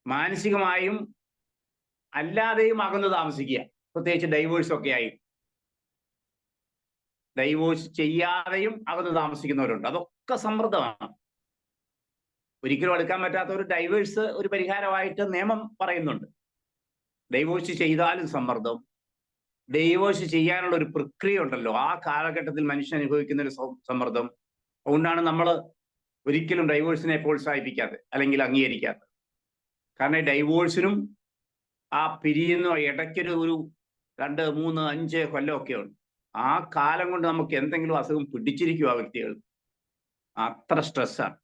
മാനസികമായും അല്ലാതെയും അകന്നു താമസിക്കുക, പ്രത്യേകിച്ച് ഡൈവേഴ്സ് ഒക്കെ ആയി. ഡൈവേഴ്സ് ചെയ്യാതെയും അകന്നു താമസിക്കുന്നവരുണ്ട്. അതൊക്കെ സമ്മർദ്ദമാണ്. ഒരിക്കലും എടുക്കാൻ പറ്റാത്ത ഒരു ഡൈവേഴ്സ് ഒരു പരിഹാരമായിട്ട് നിയമം പറയുന്നുണ്ട്. ഡൈവേഴ്സ് ചെയ്താലും സമ്മർദ്ദം, ഡൈവേഴ്സ് ചെയ്യാനുള്ള ഒരു പ്രക്രിയ ഉണ്ടല്ലോ, ആ കാലഘട്ടത്തിൽ മനുഷ്യൻ അനുഭവിക്കുന്ന ഒരു സമ്മർദ്ദം. അതുകൊണ്ടാണ് നമ്മൾ ഒരിക്കലും ഡൈവേഴ്സിനെ പ്രോത്സാഹിപ്പിക്കാത്തത് അല്ലെങ്കിൽ അംഗീകരിക്കാത്തത്. കാരണം ഡൈവേഴ്സിനും ആ പിരിയുന്ന ഇടയ്ക്കൊരു 2, 3, 5 കൊല്ലമൊക്കെ ഉണ്ട്. ആ കാലം കൊണ്ട് നമുക്ക് എന്തെങ്കിലും അസുഖം പിടിച്ചിരിക്കും ആ വ്യക്തികൾ. അത്ര സ്ട്രെസ്സാണ്,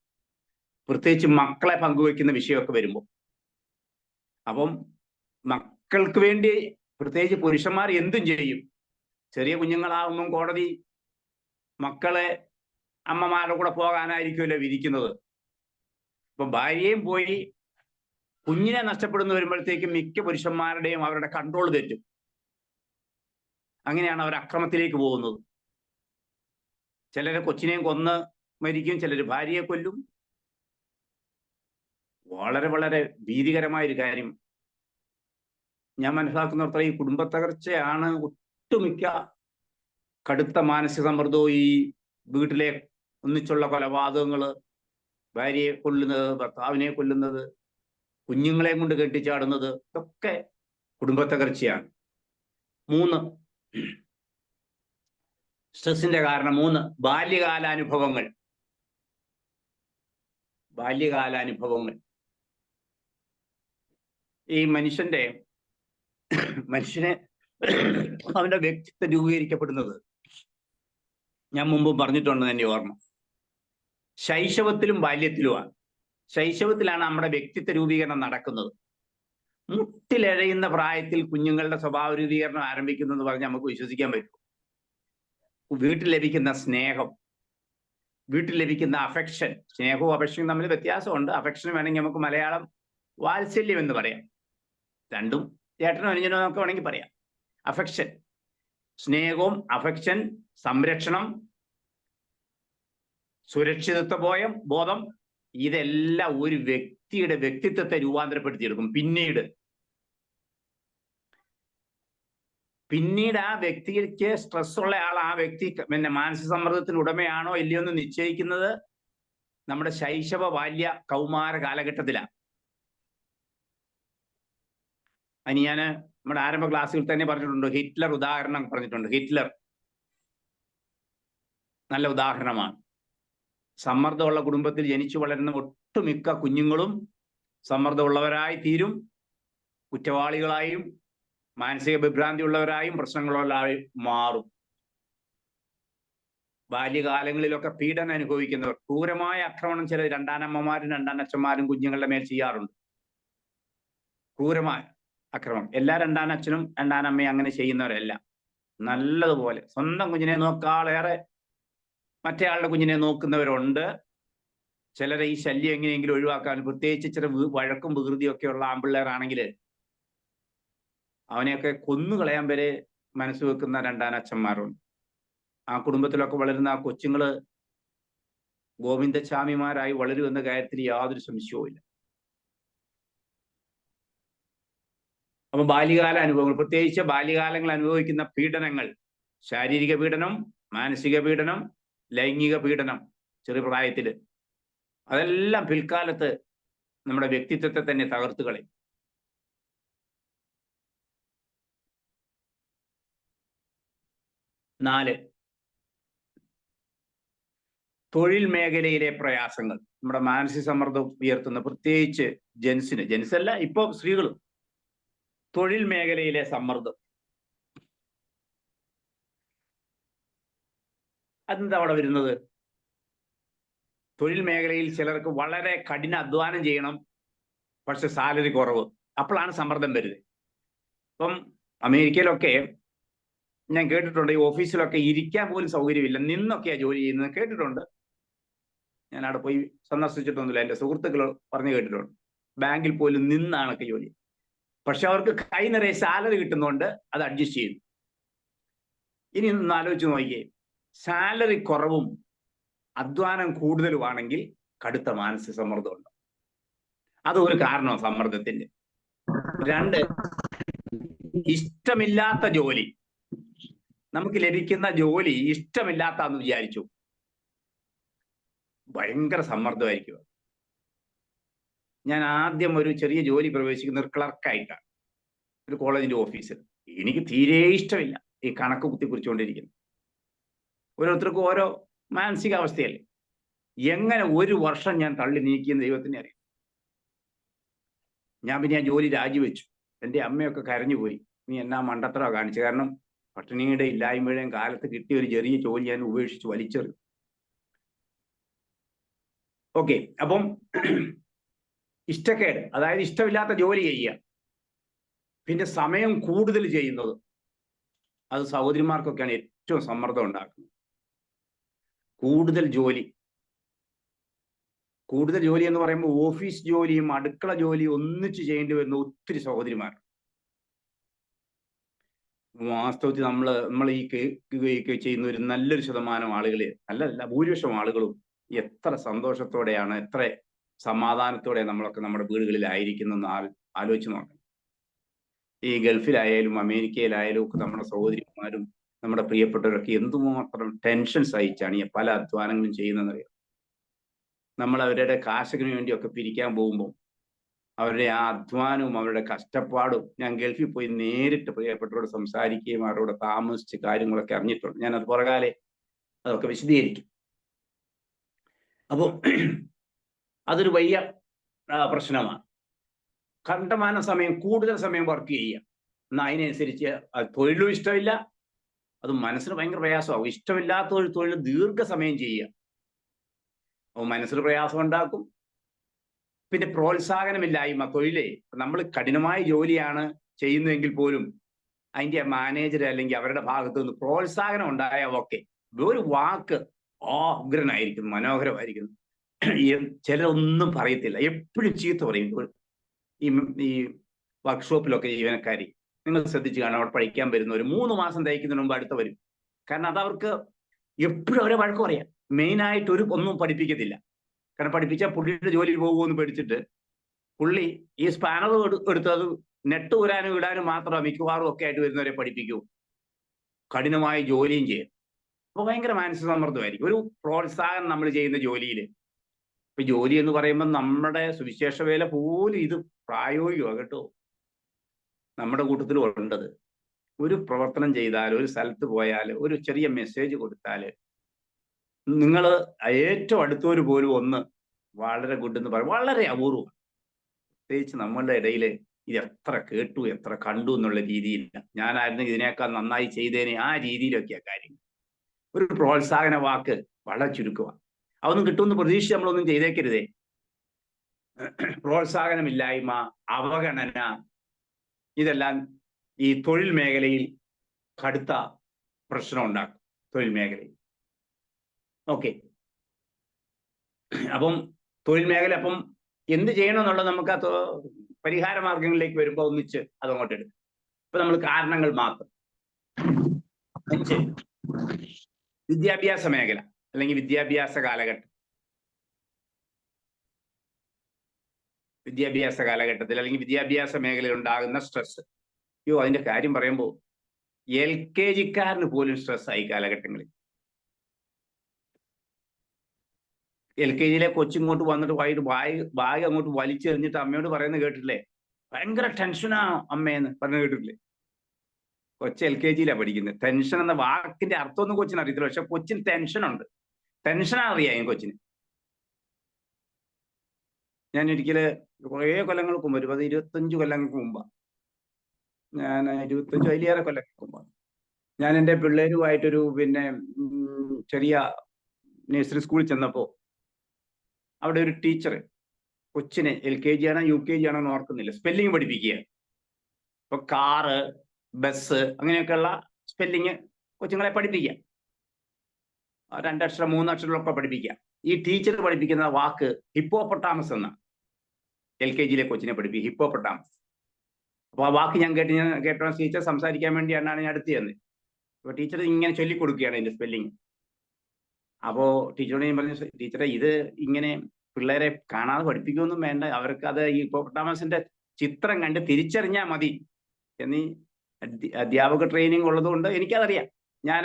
പ്രത്യേകിച്ച് മക്കളെ പങ്കുവെക്കുന്ന വിഷയമൊക്കെ വരുമ്പോൾ. അപ്പം മക്കൾക്ക് വേണ്ടി പ്രത്യേകിച്ച് പുരുഷന്മാർ എന്തും ചെയ്യും. ചെറിയ കുഞ്ഞുങ്ങളാകുമ്പം കോടതി മക്കളെ അമ്മമാരുടെ കൂടെ പോകാനായിരിക്കുമല്ലോ വിധിക്കുന്നത്. അപ്പൊ ഭാര്യയും പോയി കുഞ്ഞിനെ നഷ്ടപ്പെടുന്നു വരുമ്പോഴത്തേക്കും മിക്ക പുരുഷന്മാരുടെയും അവരുടെ കൺട്രോൾ തെറ്റും. അങ്ങനെയാണ് അവർ അക്രമത്തിലേക്ക് പോകുന്നത്. ചിലരെ കൊച്ചിനെയും കൊന്ന് മരിക്കും, ചിലർ ഭാര്യയെ കൊല്ലും. വളരെ വളരെ ഭീതികരമായൊരു കാര്യം. ഞാൻ മനസ്സിലാക്കുന്നിടത്തോളം ഈ കുടുംബ തകർച്ചയാണ് ഒട്ടുമിക്ക കടുത്ത മാനസിക സമ്മർദ്ദവും, ഈ വീട്ടിലെ ഒന്നിച്ചുള്ള കൊലപാതകങ്ങള്, ഭാര്യയെ കൊല്ലുന്നത്, ഭർത്താവിനെ കൊല്ലുന്നത്, കുഞ്ഞുങ്ങളെ കൊണ്ട് കെട്ടിച്ചാടുന്നത്, ഇതൊക്കെ കുടുംബ തകർച്ചയാണ്. 3, സ്ട്രെസ്സിന്റെ കാരണം. 3, ബാല്യകാലാനുഭവങ്ങൾ. ഈ മനുഷ്യനെ അവന്റെ വ്യക്തിത്വം രൂപീകരിക്കപ്പെടുന്നത് ഞാൻ മുമ്പ് പറഞ്ഞിട്ടുണ്ടെന്ന് എന്റെ ഓർമ്മ. ശൈശവത്തിലും ബാല്യത്തിലുമാണ്. ശൈശവത്തിലാണ് നമ്മുടെ വ്യക്തിത്വ രൂപീകരണം നടക്കുന്നത്. മുട്ടിലെഴയുന്ന പ്രായത്തിൽ കുഞ്ഞുങ്ങളുടെ സ്വഭാവ രൂപീകരണം ആരംഭിക്കുന്നു എന്ന് പറഞ്ഞാൽ നമുക്ക് വിശ്വസിക്കാൻ പറ്റും. വീട്ടിൽ ലഭിക്കുന്ന സ്നേഹം, വീട്ടിൽ ലഭിക്കുന്ന അഫെക്ഷൻ, സ്നേഹവും അഫെക്ഷനും തമ്മിൽ വ്യത്യാസമുണ്ട്. അഫെക്ഷൻ വേണമെങ്കിൽ നമുക്ക് മലയാളം വാത്സല്യം എന്ന് പറയാം. രണ്ടും ചേട്ടനും അനുജനും ഒക്കെ വേണമെങ്കിൽ പറയാം. അഫെക്ഷൻ, സ്നേഹവും അഫെക്ഷൻ, സംരക്ഷണം, സുരക്ഷിതത്വ ബോധം, ഇതെല്ലാം ഒരു വ്യക്തിയുടെ വ്യക്തിത്വത്തെ രൂപാന്തരപ്പെടുത്തിയെടുക്കും. പിന്നീട് ആ വ്യക്തിക്ക് സ്ട്രെസ് ഉള്ള ആൾ, ആ വ്യക്തി പിന്നെ മാനസിക സമ്മർദ്ദത്തിന് ഉടമയാണോ ഇല്ലയോ എന്ന് നിശ്ചയിക്കുന്നത് നമ്മുടെ ശൈശവ ബാല്യ കൗമാര കാലഘട്ടത്തിലാണ്. അതിന് ഞാൻ നമ്മുടെ ആരംഭ ക്ലാസ്സുകൾ തന്നെ പറഞ്ഞിട്ടുണ്ട്. ഹിറ്റ്ലർ ഉദാഹരണം പറഞ്ഞിട്ടുണ്ട്. ഹിറ്റ്ലർ നല്ല ഉദാഹരണമാണ്. സമ്മർദ്ദമുള്ള കുടുംബത്തിൽ ജനിച്ചു വളരുന്ന ഒട്ടുമിക്ക കുഞ്ഞുങ്ങളും സമ്മർദ്ദമുള്ളവരായി തീരും, കുറ്റവാളികളായും മാനസിക വിഭ്രാന്തി ഉള്ളവരായും പ്രശ്നങ്ങളുള്ളവരായും മാറും. ബാല്യകാലങ്ങളിലൊക്കെ പീഡനം അനുഭവിക്കുന്നവർ, ക്രൂരമായ ആക്രമണം ചില രണ്ടാനമ്മമാരും രണ്ടാനച്ഛന്മാരും കുഞ്ഞുങ്ങളുടെ മേൽ ചെയ്യാറുണ്ട്. ക്രൂരമായ ആക്രമണം. എല്ലാ രണ്ടാനച്ഛനും രണ്ടാനമ്മയും അങ്ങനെ ചെയ്യുന്നവരല്ല. നല്ലതുപോലെ സ്വന്തം കുഞ്ഞിനെ നോക്കാളേറെ മറ്റേ ആളുടെ കുഞ്ഞിനെ നോക്കുന്നവരുണ്ട്. ചിലരെ ഈ ശല്യം എങ്ങനെയെങ്കിലും ഒഴിവാക്കാൻ, പ്രത്യേകിച്ച് ചില വഴക്കും വികൃതിയൊക്കെ ഉള്ള ആൺപിള്ളേരാണെങ്കിൽ അവനെയൊക്കെ കൊന്നുകളയാൻ വരെ മനസ്സ് വെക്കുന്ന രണ്ടാനച്ഛന്മാരുണ്ട്. ആ കുടുംബത്തിലൊക്കെ വളരുന്ന ആ കൊച്ചുങ്ങള് ഗോവിന്ദസ്വാമിമാരായി വളരുമെന്ന കാര്യത്തിൽ യാതൊരു സംശയവുമില്ല. അപ്പൊ ബാല്യകാല അനുഭവങ്ങൾ, പ്രത്യേകിച്ച് ബാല്യകാലങ്ങൾ അനുഭവിക്കുന്ന പീഡനങ്ങൾ, ശാരീരിക പീഡനം, മാനസിക പീഡനം, ലൈംഗിക പീഡനം ചെറുപ്രായത്തില്, അതെല്ലാം പിൽക്കാലത്ത് നമ്മുടെ വ്യക്തിത്വത്തെ തന്നെ തകർത്തു കളയും. നാല്, തൊഴിൽ മേഖലയിലെ പ്രയാസങ്ങൾ, നമ്മുടെ മാനസിക സമ്മർദ്ദം ഉയർത്തുന്ന, പ്രത്യേകിച്ച് ജെൻസല്ല ഇപ്പൊ സ്ത്രീകളും, തൊഴിൽ മേഖലയിലെ സമ്മർദ്ദം. അതെന്താ അവിടെ വരുന്നത്? തൊഴിൽ മേഖലയിൽ ചിലർക്ക് വളരെ കഠിന അധ്വാനം ചെയ്യണം, പക്ഷെ സാലറി കുറവ്. അപ്പോഴാണ് സമ്മർദ്ദം വരുന്നത്. ഇപ്പം അമേരിക്കയിലൊക്കെ ഞാൻ കേട്ടിട്ടുണ്ട്, ഈ ഓഫീസിലൊക്കെ ഇരിക്കാൻ പോലും സൗകര്യമില്ല, നിന്നൊക്കെയാ ജോലി ചെയ്യുന്നത് കേട്ടിട്ടുണ്ട്. ഞാൻ അവിടെ പോയി സന്ദർശിച്ചിട്ടൊന്നുമില്ല, എൻ്റെ സുഹൃത്തുക്കൾ പറഞ്ഞു കേട്ടിട്ടുണ്ട്. ബാങ്കിൽ പോലും നിന്നാണൊക്കെ ജോലി. പക്ഷെ അവർക്ക് കൈ നിറയെ സാലറി കിട്ടുന്നതുകൊണ്ട് അത് അഡ്ജസ്റ്റ് ചെയ്യുന്നു. ഇനി ഒന്ന് ആലോചിച്ച് നോക്കിയേ, സാലറി കുറവും അധ്വാനം കൂടുതലുമാണെങ്കിൽ കടുത്ത മാനസിക സമ്മർദ്ദം ഉണ്ട്. അതൊരു കാരണമാണ് സമ്മർദ്ദത്തിന്റെ. രണ്ട്, ഇഷ്ടമില്ലാത്ത ജോലി. നമുക്ക് ലഭിക്കുന്ന ജോലി ഇഷ്ടമില്ലാത്താന്ന് വിചാരിച്ചു, ഭയങ്കര സമ്മർദ്ദമായിരിക്കും. ഞാൻ ആദ്യം ഒരു ചെറിയ ജോലി പ്രവേശിക്കുന്ന ഒരു ക്ലർക്കായിട്ടാണ്, ഒരു കോളേജിന്റെ ഓഫീസിൽ. എനിക്ക് തീരെ ഇഷ്ടമില്ല ഈ കണക്ക് കുത്തിക്കുറിച്ചുകൊണ്ടിരിക്കുന്നത്. ഓരോരുത്തർക്കും ഓരോ മാനസികാവസ്ഥയല്ലേ. എങ്ങനെ ഒരു വർഷം ഞാൻ തള്ളി നീക്കിയെന്ന് ദൈവത്തിനെ അറിയാം. ഞാൻ പിന്നെ ആ ജോലി രാജിവെച്ചു. എൻ്റെ അമ്മയൊക്കെ കരഞ്ഞുപോയി, നീ എന്നാ മണ്ടത്തരമാണ് കാണിച്ചു. കാരണം പട്ടിണിയുടെ ഇല്ലായ്മയുടെയും കാലത്ത് കിട്ടിയ ഒരു ചെറിയ ജോലി ഞാൻ ഉപേക്ഷിച്ച് വലിച്ചെറിഞ്ഞു. ഓക്കെ, അപ്പം ഇഷ്ടക്കേട്, അതായത് ഇഷ്ടമില്ലാത്ത ജോലി ചെയ്യുക. പിന്നെ സമയം കൂടുതൽ ചെയ്യുന്നത്, അത് സഹോദരിമാർക്കൊക്കെയാണ് ഏറ്റവും സമ്മർദ്ദം ഉണ്ടാക്കുന്നത്. കൂടുതൽ ജോലി എന്ന് പറയുമ്പോൾ ഓഫീസ് ജോലിയും അടുക്കള ജോലിയും ഒന്നിച്ച് ചെയ്യേണ്ടി വരുന്ന ഒത്തിരി സഹോദരിമാർ. വാസ്തവത്തിൽ നമ്മൾ ഈ ചെയ്യുന്ന ഒരു നല്ലൊരു ശതമാനം ആളുകളെ, നല്ലതല്ല ഭൂരിപക്ഷം ആളുകളും എത്ര സന്തോഷത്തോടെയാണ്, എത്ര സമാധാനത്തോടെ നമ്മളൊക്കെ നമ്മുടെ വീടുകളിലായിരിക്കുന്നെന്ന് ആലോചിച്ച് നോക്കണം. ഈ ഗൾഫിലായാലും അമേരിക്കയിലായാലും ഒക്കെ നമ്മുടെ സഹോദരിമാരും നമ്മുടെ പ്രിയപ്പെട്ടവരൊക്കെ എന്തുമാത്രം ടെൻഷൻ സഹിച്ചാണ് ഈ പല അധ്വാനങ്ങളും ചെയ്യുന്നതെന്നറിയാം. നമ്മൾ അവരുടെ കാശിന് വേണ്ടിയൊക്കെ പിരിക്കാൻ പോകുമ്പോൾ അവരുടെ ആ അധ്വാനവും അവരുടെ കഷ്ടപ്പാടും, ഞാൻ ഗൾഫിൽ പോയി നേരിട്ട് പ്രിയപ്പെട്ടവരോട് സംസാരിക്കുകയും അവരോട് താമസിച്ച് കാര്യങ്ങളൊക്കെ അറിഞ്ഞിട്ടുണ്ട്. ഞാൻ അത് പുറകാലെ അതൊക്കെ വിശദീകരിക്കും. അപ്പോൾ അതൊരു വലിയ പ്രശ്നമാണ്. കണ്ടമാന സമയം, കൂടുതൽ സമയം വർക്ക് ചെയ്യുക, എന്നാൽ അതിനനുസരിച്ച് തൊഴിലും ഇഷ്ടമില്ല, അത് മനസ്സിന് ഭയങ്കര പ്രയാസമാകും. ഇഷ്ടമില്ലാത്ത ഒരു തൊഴിൽ ദീർഘസമയം ചെയ്യുക, അപ്പോൾ മനസ്സിന് പ്രയാസം ഉണ്ടാക്കും. പിന്നെ പ്രോത്സാഹനമില്ലായ്മ, തൊഴിലേ നമ്മൾ കഠിനമായ ജോലിയാണ് ചെയ്യുന്നതെങ്കിൽ പോലും അതിൻ്റെ മാനേജർ അല്ലെങ്കിൽ അവരുടെ ഭാഗത്തു നിന്ന് പ്രോത്സാഹനം ഉണ്ടായാൽ ഒക്കെ ഒരു വാക്ക് ഉഗ്രനായിരിക്കുന്നു, മനോഹരമായിരിക്കുന്നു. ചിലരൊന്നും പറയത്തില്ല, എപ്പോഴും ചീത്ത പറയും. ഈ വർക്ക്ഷോപ്പിലൊക്കെ ജീവനക്കാരി നിങ്ങൾ ശ്രദ്ധിച്ചു കാണാം, അവിടെ പഠിക്കാൻ വരുന്ന ഒരു 3 മാസം തയ്ക്കുന്നതിന് മുമ്പ് അടുത്ത് വരും. കാരണം അതവർക്ക് എപ്പോഴും അവരെ വഴക്ക് പറയാം. മെയിനായിട്ട് ഒന്നും പഠിപ്പിക്കത്തില്ല. കാരണം പഠിപ്പിച്ചാൽ പുള്ളിയുടെ ജോലി പോകുമെന്ന് പേടിച്ചിട്ട് പുള്ളി ഈ സ്പാനർ എടുത്തത് നെട്ട് ഊരാനും ഇടാനും മാത്രം മിക്കവാറും ഒക്കെ ആയിട്ട് വരുന്നവരെ പഠിപ്പിക്കൂ. കഠിനമായ ജോലിയും ചെയ്യും. അപ്പോൾ ഭയങ്കര മാനസിക സമ്മർദ്ദമായിരിക്കും. ഒരു പ്രോത്സാഹനം നമ്മൾ ചെയ്യുന്ന ജോലിയിൽ. ഇപ്പൊ ജോലി എന്ന് പറയുമ്പോൾ നമ്മുടെ സുവിശേഷ വേല പോലും ഇത് പ്രായോഗികമാണ് കേട്ടോ. നമ്മുടെ കൂട്ടത്തിലും ഉണ്ടത്. ഒരു പ്രവർത്തനം ചെയ്താൽ, ഒരു സ്ഥലത്ത് പോയാൽ, ഒരു ചെറിയ മെസ്സേജ് കൊടുത്താൽ, നിങ്ങൾ ഏറ്റവും അടുത്തവർ പോലും ഒന്ന് വളരെ ഗുഡ് എന്ന് പറയും, വളരെ അപൂർവം. പ്രത്യേകിച്ച് നമ്മളുടെ ഇടയിൽ ഇത് എത്ര കേട്ടു എത്ര കണ്ടു എന്നുള്ള രീതിയില്ല. ഞാനായിരുന്നു ഇതിനേക്കാൾ നന്നായി ചെയ്തേനെ, ആ രീതിയിലൊക്കെയാണ് കാര്യങ്ങൾ. ഒരു പ്രോത്സാഹന വാക്ക് വളരെ ചുരുക്കമാണ്. അതൊന്നും കിട്ടുമെന്ന് പ്രതീക്ഷിച്ച് നമ്മളൊന്നും ചെയ്തേക്കരുതേ. പ്രോത്സാഹനമില്ലായ്മ, അവഗണന, ഇതെല്ലാം ഈ തൊഴിൽ മേഖലയിൽ കടുത്ത പ്രശ്നം ഉണ്ടാക്കും. തൊഴിൽ മേഖലയിൽ ഓക്കെ. അപ്പം തൊഴിൽ മേഖല, അപ്പം എന്ത് ചെയ്യണം എന്നുള്ളത് നമുക്ക് ആ പരിഹാര മാർഗങ്ങളിലേക്ക് വരുമ്പോൾ ഒന്നിച്ച് അതങ്ങോട്ട് എടുക്കും. ഇപ്പൊ നമ്മൾ കാരണങ്ങൾ മാത്രം. 5, വിദ്യാഭ്യാസ മേഖല അല്ലെങ്കിൽ വിദ്യാഭ്യാസ കാലഘട്ടം. വിദ്യാഭ്യാസ കാലഘട്ടത്തിൽ അല്ലെങ്കിൽ വിദ്യാഭ്യാസ മേഖലയിൽ ഉണ്ടാകുന്ന സ്ട്രെസ്. അയ്യോ, അതിന്റെ കാര്യം പറയുമ്പോൾ LKG പോലും സ്ട്രെസ് ആയി കാലഘട്ടങ്ങളിൽ. LKG കൊച്ചിങ്ങോട്ട് വന്നിട്ട് വൈകിട്ട് ബാഗ് അങ്ങോട്ട് വലിച്ചെറിഞ്ഞിട്ട് അമ്മയോട് പറയുന്നത് കേട്ടിട്ടില്ലേ? ഭയങ്കര ടെൻഷനാ അമ്മയെന്ന് പറഞ്ഞു കേട്ടിട്ടില്ലേ? കൊച്ചു LKG പഠിക്കുന്നത്. ടെൻഷൻ എന്ന വാക്കിന്റെ അർത്ഥമൊന്നും കൊച്ചിന് അറിയത്തില്ല, പക്ഷെ കൊച്ചിന് ടെൻഷനുണ്ട്. ടെൻഷനാ അറിയാം കൊച്ചിന്. ഞാൻ ഒരിക്കല് കുറേ കൊല്ലങ്ങൾക്ക് മുമ്പ്, 25 കൊല്ലങ്ങൾക്ക് മുമ്പാണ്, ഞാൻ 25 അതിലേറെ കൊല്ലങ്ങൾക്ക് മുമ്പാണ്, ഞാൻ എൻ്റെ പിള്ളേരുമായിട്ടൊരു ചെറിയ നഴ്സറി സ്കൂളിൽ ചെന്നപ്പോ അവിടെ ഒരു ടീച്ചർ കൊച്ചിനെ LKG ആണോ UKG ആണോ എന്ന് ഓർക്കുന്നില്ല, സ്പെല്ലിങ് പഠിപ്പിക്കുക. ഇപ്പൊ കാറ്, ബസ് അങ്ങനെയൊക്കെയുള്ള സ്പെല്ലിങ് കൊച്ചുങ്ങളെ പഠിപ്പിക്കുക. 2 അക്ഷരം 3 അക്ഷരങ്ങളൊക്കെ പഠിപ്പിക്കുക. ഈ ടീച്ചർ പഠിപ്പിക്കുന്ന വാക്ക് ഹിപ്പോപ്പൊട്ടാമസ് എന്നാണ്. LKG കൊച്ചിനെ പഠിപ്പിക്കുക, ഹിപ്പോപ്പൊട്ടാമസ്. അപ്പൊ ആ വാക്ക് ഞാൻ കേട്ടോ ടീച്ചർ സംസാരിക്കാൻ വേണ്ടിയാണ് ഞാൻ അടുത്ത് ചെന്നത്. അപ്പൊ ടീച്ചർ ഇങ്ങനെ ചൊല്ലിക്കൊടുക്കുകയാണ് ഇതിന്റെ സ്പെല്ലിങ്. അപ്പോ ടീച്ചറോട് ഞാൻ പറഞ്ഞു, ടീച്ചറെ ഇത് ഇങ്ങനെ പിള്ളേരെ കാണാതെ പഠിപ്പിക്കുകയൊന്നും വേണ്ട, അവർക്ക് അത് ഈ ഹിപ്പോപ്പൊട്ടാമസിന്റെ ചിത്രം കണ്ട് തിരിച്ചറിഞ്ഞാൽ മതി എന്നീ അധ്യാപക ട്രെയിനിങ് ഉള്ളതുകൊണ്ട് എനിക്കതറിയാം. ഞാൻ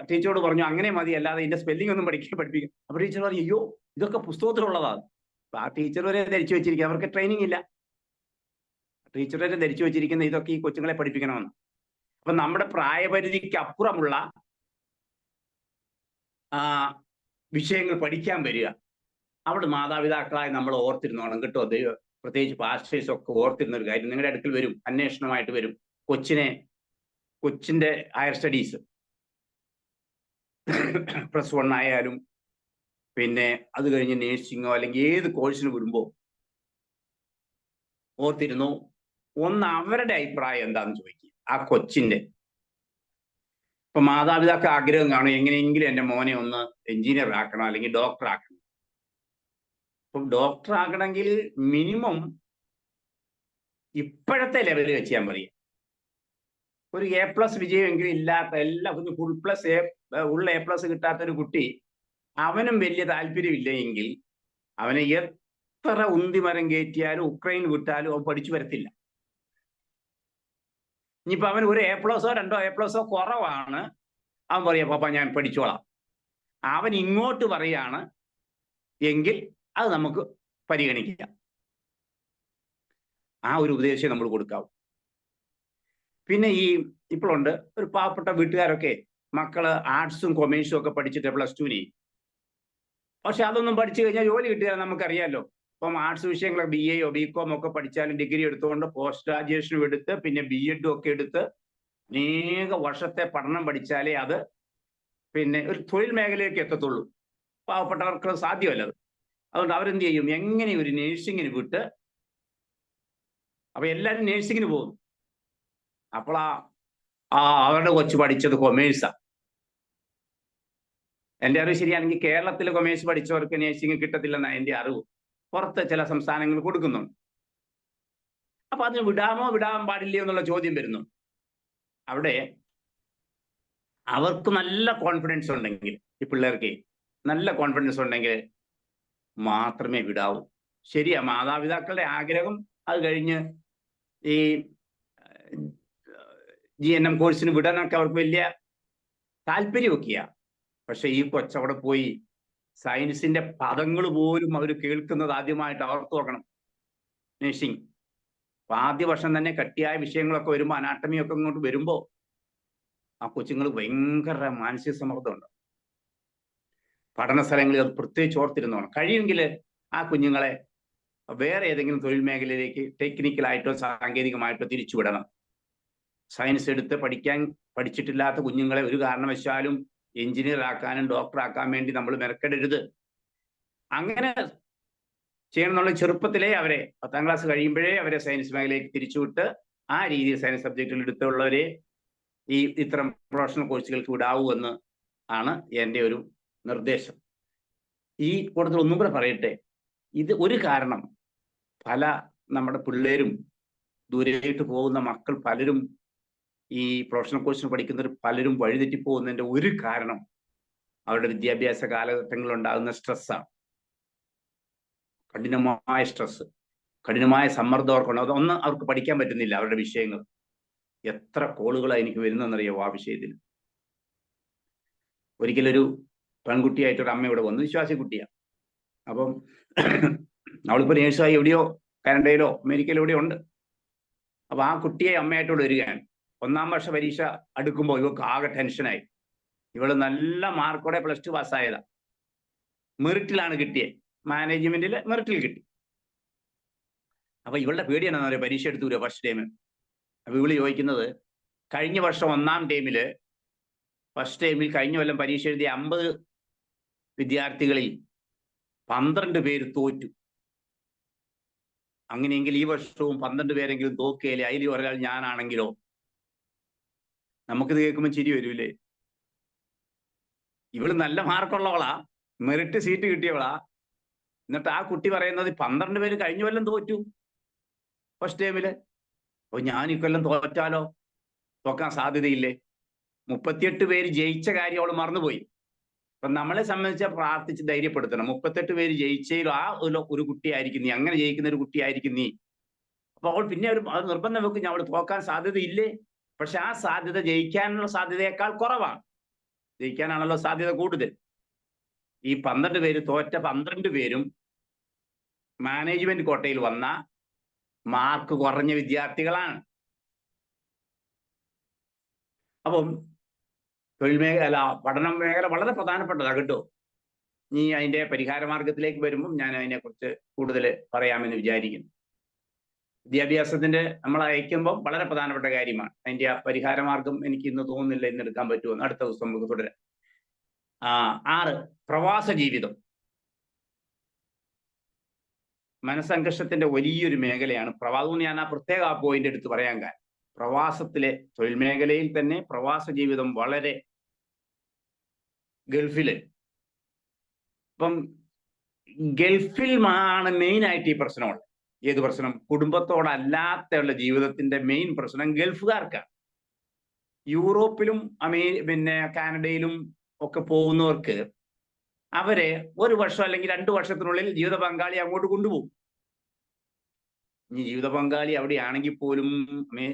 ടീച്ചറോട് പറഞ്ഞു അങ്ങനെ മതി, അല്ലാതെ ഇതിന്റെ സ്പെല്ലിംഗ് ഒന്നും പഠിപ്പിക്കും. അപ്പൊ ടീച്ചർ പറഞ്ഞു, അയ്യോ ഇതൊക്കെ പുസ്തകത്തിലുള്ളതാണ്. അപ്പൊ ആ ടീച്ചർ വരെ ധരിച്ചു വെച്ചിരിക്കുക, അവർക്ക് ട്രെയിനിങ് ഇല്ല. ടീച്ചർ വരെ ധരിച്ചു വെച്ചിരിക്കുന്ന ഇതൊക്കെ ഈ കൊച്ചുങ്ങളെ പഠിപ്പിക്കണമെന്ന്. അപ്പൊ നമ്മുടെ പ്രായപരിധിക്ക് അപ്പുറമുള്ള വിഷയങ്ങൾ പഠിക്കാൻ വരിക, അവിടെ മാതാപിതാക്കളായി നമ്മൾ ഓർത്തിരുന്നോണം കേട്ടോ. പ്രത്യേകിച്ച് പാസ്റ്റേഴ്സ് ഒക്കെ ഓർത്തിരുന്ന ഒരു കാര്യം, നിങ്ങളുടെ അടുക്കൽ വരും, അന്വേഷണമായിട്ട് വരും, കൊച്ചിന്റെ ഹയർ സ്റ്റഡീസ് +1 ആയാലും അത് കഴിഞ്ഞ് നേഴ്സിങ്ങോ അല്ലെങ്കിൽ ഏത് കോഴ്സിന് വിടുമ്പോൾ ഓർത്തിരുന്നു, ഒന്ന് അവരുടെ അഭിപ്രായം എന്താണെന്ന് ചോദിക്കുക. ആ കൊച്ചിന്റെ ഇപ്പൊ മാതാപിതാക്കൾ ആഗ്രഹം കാണും, എങ്ങനെയെങ്കിലും എൻ്റെ മോനെ ഒന്ന് എഞ്ചിനീയർ ആക്കണം അല്ലെങ്കിൽ ഡോക്ടർ ആക്കണം. അപ്പം ഡോക്ടർ ആക്കണമെങ്കിൽ മിനിമം ഇപ്പോഴത്തെ ലെവലിൽ വെച്ച് ഞാൻ പറയാം, ഒരു A+ വിജയമെങ്കിലും ഇല്ലാത്ത എല്ലാ ഉള്ള A+ കിട്ടാത്ത ഒരു കുട്ടി, അവനും വലിയ താല്പര്യമില്ലെങ്കിൽ അവനെ എത്ര ഉന്തിമരം കയറ്റിയാലും ഉക്രൈൻ വിട്ടാലും അവൻ പഠിച്ചു വരത്തില്ല. ഇനിയിപ്പോ അവൻ ഒരു A+, 2 A+ കുറവാണ്, അവൻ പറയാ പാപ്പ ഞാൻ പഠിച്ചോളാം. അവൻ ഇങ്ങോട്ട് പറയാണ് എങ്കിൽ അത് നമുക്ക് പരിഗണിക്കാം. ആ ഒരു ഉപദേശം നമ്മൾ കൊടുക്കാവൂ. പിന്നെ ഇപ്പോഴുണ്ട് ഒരു പാവപ്പെട്ട വീട്ടുകാരൊക്കെ മക്കള് ആർട്സും കൊമേഴ്സും ഒക്കെ പഠിച്ചിട്ട് +2 പക്ഷെ അതൊന്നും പഠിച്ചു കഴിഞ്ഞാൽ ജോലി കിട്ടിയാൽ നമുക്കറിയാമല്ലോ. ഇപ്പം ആർട്സ് വിഷയങ്ങളൊക്കെ BA BCom ഒക്കെ പഠിച്ചാലും ഡിഗ്രി എടുത്തുകൊണ്ട് പോസ്റ്റ് ഗ്രാജുവേഷനും എടുത്ത് B.Ed ഒക്കെ എടുത്ത് അനേക വർഷത്തെ പഠനം പഠിച്ചാലേ അത് ഒരു തൊഴിൽ മേഖലയിലേക്ക് എത്തത്തുള്ളൂ. പാവപ്പെട്ടവർക്ക് സാധ്യമല്ലത്. അതുകൊണ്ട് അവരെന്ത് ചെയ്യും, എങ്ങനെ ഒരു നേഴ്സിങ്ങിന് വിട്ട്, അപ്പൊ എല്ലാവരും നേഴ്സിങ്ങിന് പോകും. അപ്പോൾ അവരുടെ കൊച്ചു പഠിച്ചത് കൊമേഴ്സാണ്. എൻ്റെ അറിവ് ശരിയാണെങ്കിൽ കേരളത്തിൽ കൊമേഴ്സ് പഠിച്ചവർക്ക് നേഴ്സിംഗ് കിട്ടത്തില്ലെന്നാണ് എൻ്റെ അറിവ്. പുറത്ത് ചില സംസ്ഥാനങ്ങൾ കൊടുക്കുന്നുണ്ട്. അപ്പൊ അതിന് വിടാൻ പാടില്ലയോ എന്നുള്ള ചോദ്യം വരുന്നു. അവിടെ അവർക്ക് നല്ല കോൺഫിഡൻസ് ഉണ്ടെങ്കിൽ, ഈ പിള്ളേർക്ക് നല്ല കോൺഫിഡൻസ് ഉണ്ടെങ്കിൽ മാത്രമേ വിടാവൂ. ശരിയാ, മാതാപിതാക്കളുടെ ആഗ്രഹം അത് കഴിഞ്ഞ് ഈ GNM കോഴ്സിന് വിടാനൊക്കെ അവർക്ക് വലിയ താല്പര്യമൊക്കെയാണ്. പക്ഷെ ഈ കൊച്ചവിടെ പോയി സയൻസിന്റെ പദങ്ങൾ പോലും അവർ കേൾക്കുന്നത് ആദ്യമായിട്ട് അവർക്ക് നോക്കണം. നഴ്സിംഗ് ആദ്യ വർഷം തന്നെ കട്ടിയായ വിഷയങ്ങളൊക്കെ വരുമ്പോൾ, അനാട്ടമിയൊക്കെ ഇങ്ങോട്ട് വരുമ്പോൾ ആ കൊച്ചുങ്ങൾ ഭയങ്കര മാനസിക സമ്മർദ്ദമുണ്ട്. പഠന സ്ഥലങ്ങളിൽ അത് പ്രത്യേകിച്ച് ഓർത്തിരുന്നോണം. കഴിയുമെങ്കിൽ ആ കുഞ്ഞുങ്ങളെ വേറെ ഏതെങ്കിലും തൊഴിൽ മേഖലയിലേക്ക് ടെക്നിക്കലായിട്ടോ സാങ്കേതികമായിട്ടോ തിരിച്ചുവിടണം. സയൻസ് എടുത്ത് പഠിച്ചിട്ടില്ലാത്ത കുഞ്ഞുങ്ങളെ ഒരു കാരണവശാലും എഞ്ചിനീയർ ആക്കാനും ഡോക്ടർ ആക്കാൻ വേണ്ടി നമ്മൾ മെനക്കെടരുത്. അങ്ങനെ ചെയ്യണമെന്നുള്ള ചെറുപ്പത്തിലേ അവരെ 10ാം ക്ലാസ് കഴിയുമ്പോഴേ അവരെ സയൻസ് മേഖലയിലേക്ക് തിരിച്ചുവിട്ട് ആ രീതിയിൽ സയൻസ് സബ്ജക്റ്റുകൾ എടുത്തുള്ളവരെ ഇത്തരം പ്രൊഫഷണൽ കോഴ്സുകൾക്ക് വിടാവൂ എന്ന് ആണ് എൻ്റെ ഒരു നിർദ്ദേശം. ഈ കൂട്ടത്തിൽ ഒന്നും കൂടെ പറയട്ടെ, ഇത് ഒരു കാരണം, നമ്മുടെ പിള്ളേരും ദൂരേട്ട് പോകുന്ന മക്കൾ പലരും ഈ പ്രൊഫഷണൽ കോഴ്സിന് പഠിക്കുന്നവർ പലരും വഴിതെറ്റിപ്പോകുന്നതിൻ്റെ ഒരു കാരണം അവരുടെ വിദ്യാഭ്യാസ കാലഘട്ടങ്ങളിൽ ഉണ്ടാകുന്ന സ്ട്രെസ്സാണ്. കഠിനമായ സ്ട്രെസ്. കഠിനമായ സമ്മർദ്ദം അവർക്കുണ്ട്. അതൊന്നും അവർക്ക് പഠിക്കാൻ പറ്റുന്നില്ല. അവരുടെ വിഷയങ്ങൾ എത്ര കോളുകളാണ് എനിക്ക് വരുന്നതെന്നറിയാമോ ആ വിഷയത്തിൽ. ഒരിക്കലൊരു പെൺകുട്ടിയായിട്ടൊരു അമ്മ ഇവിടെ വന്നു, വിശ്വാസി കുട്ടിയാണ്. അപ്പം അവളിപ്പോൾ നേഴ്സായി എവിടെയോ കാനഡയിലോ അമേരിക്കയിലോ എവിടെയോ ഉണ്ട്. അപ്പൊ ആ കുട്ടിയെ അമ്മയായിട്ടോട് വരികയാണ്. 1ാം വർഷ പരീക്ഷ അടുക്കുമ്പോൾ ഇവർക്ക് ആകെ ടെൻഷനായി. ഇവള് നല്ല മാർക്കോടെ +2 പാസ്സായതാ. മെറിറ്റിലാണ് കിട്ടിയത്, മാനേജ്മെന്റിൽ മെറിറ്റിൽ കിട്ടി. അപ്പൊ ഇവളുടെ പേടിയാണ് പറയുക, പരീക്ഷ എടുത്തു വരിക ഫസ്റ്റ് ടൈം. അപ്പൊ ഇവള് ചോദിക്കുന്നത്, കഴിഞ്ഞ വർഷം 1ാം ടൈമില് ഫസ്റ്റ് ടൈമിൽ കഴിഞ്ഞ കൊല്ലം പരീക്ഷ എഴുതിയ 50 വിദ്യാർത്ഥികളിൽ 12 പേര് തോറ്റു. അങ്ങനെയെങ്കിൽ ഈ വർഷവും 12 പേരെങ്കിലും തോക്കുകയില്ലേ, അതിൽ ഒരാൾ ഞാനാണെങ്കിലോ? നമുക്കിത് കേൾക്കുമ്പോൾ ചിരി വരൂലേ? ഇവള് നല്ല മാർക്കുള്ളവളാ, മെറിറ്റ് സീറ്റ് കിട്ടിയവളാ. എന്നിട്ട് ആ കുട്ടി പറയുന്നത് 12 പേര് കഴിഞ്ഞ കൊല്ലം തോറ്റു ഫസ്റ്റ് ടൈമില്. അപ്പൊ ഞാൻ ഇക്കൊല്ലം തോറ്റാലോ? തോക്കാൻ സാധ്യതയില്ലേ? 38 പേര് ജയിച്ച കാര്യം അവള് മറന്നുപോയി. അപ്പൊ നമ്മളെ സംബന്ധിച്ച് പ്രാർത്ഥിച്ച് ധൈര്യപ്പെടുത്തണം. 38 പേര് ജയിച്ചതിൽ ആ ഒരു കുട്ടിയായിരിക്കും നീ, അങ്ങനെ ജയിക്കുന്ന ഒരു കുട്ടിയായിരിക്കും നീ. അപ്പൊ അവൾ പിന്നെ അത് നിർബന്ധം വെക്കും, അവൾ തോക്കാൻ സാധ്യതയില്ലേ? പക്ഷെ ആ സാധ്യത ജയിക്കാനുള്ള സാധ്യതയേക്കാൾ കുറവാണ്. ജയിക്കാനാണല്ലോ സാധ്യത കൂടുതൽ. ഈ 12 പേര് തോറ്റ 12 പേരും മാനേജ്മെന്റ് കോട്ടയിൽ വന്ന മാർക്ക് കുറഞ്ഞ വിദ്യാർത്ഥികളാണ്. അപ്പം തൊഴിൽ മേഖല, പഠന മേഖല വളരെ പ്രധാനപ്പെട്ടതാണ് കേട്ടോ. ഇനി അതിന്റെ പരിഹാര മാർഗത്തിലേക്ക് വരുമ്പം ഞാൻ അതിനെക്കുറിച്ച് കൂടുതൽ പറയാമെന്ന് വിചാരിക്കുന്നു. വിദ്യാഭ്യാസത്തിന്റെ നമ്മൾ അയക്കുമ്പം വളരെ പ്രധാനപ്പെട്ട കാര്യമാണ്. അതിന്റെ ആ പരിഹാര മാർഗം എനിക്ക് ഇന്ന് തോന്നുന്നില്ല ഇന്ന് എടുക്കാൻ പറ്റുമെന്ന്. അടുത്ത ദിവസം നമുക്ക് തുടരാം. 6 പ്രവാസ ജീവിതം. മനസ്സംഘർഷത്തിന്റെ വലിയൊരു മേഖലയാണ് പ്രവാസം. ഞാൻ ആ പ്രത്യേക ആ പോയിന്റ് എടുത്ത് പറയാൻ കാരണം, പ്രവാസത്തിലെ തൊഴിൽ മേഖലയിൽ തന്നെ പ്രവാസ ജീവിതം വളരെ ഗൾഫില്. ഇപ്പം ഗൾഫിൽ ആണ് മെയിൻ ആയിട്ട് ഈ പ്രശ്നമുള്ളത്. ഏത് പ്രശ്നം? കുടുംബത്തോടല്ലാത്തുള്ള ജീവിതത്തിന്റെ മെയിൻ പ്രശ്നം ഗൾഫുകാർക്കാണ്. യൂറോപ്പിലും പിന്നെ കാനഡയിലും ഒക്കെ പോകുന്നവർക്ക് അവരെ 1 വർഷം അല്ലെങ്കിൽ 2 വർഷത്തിനുള്ളിൽ ജീവിത പങ്കാളി അങ്ങോട്ട് കൊണ്ടുപോകും. ഇനി ജീവിത പങ്കാളി അവിടെയാണെങ്കിൽ പോലും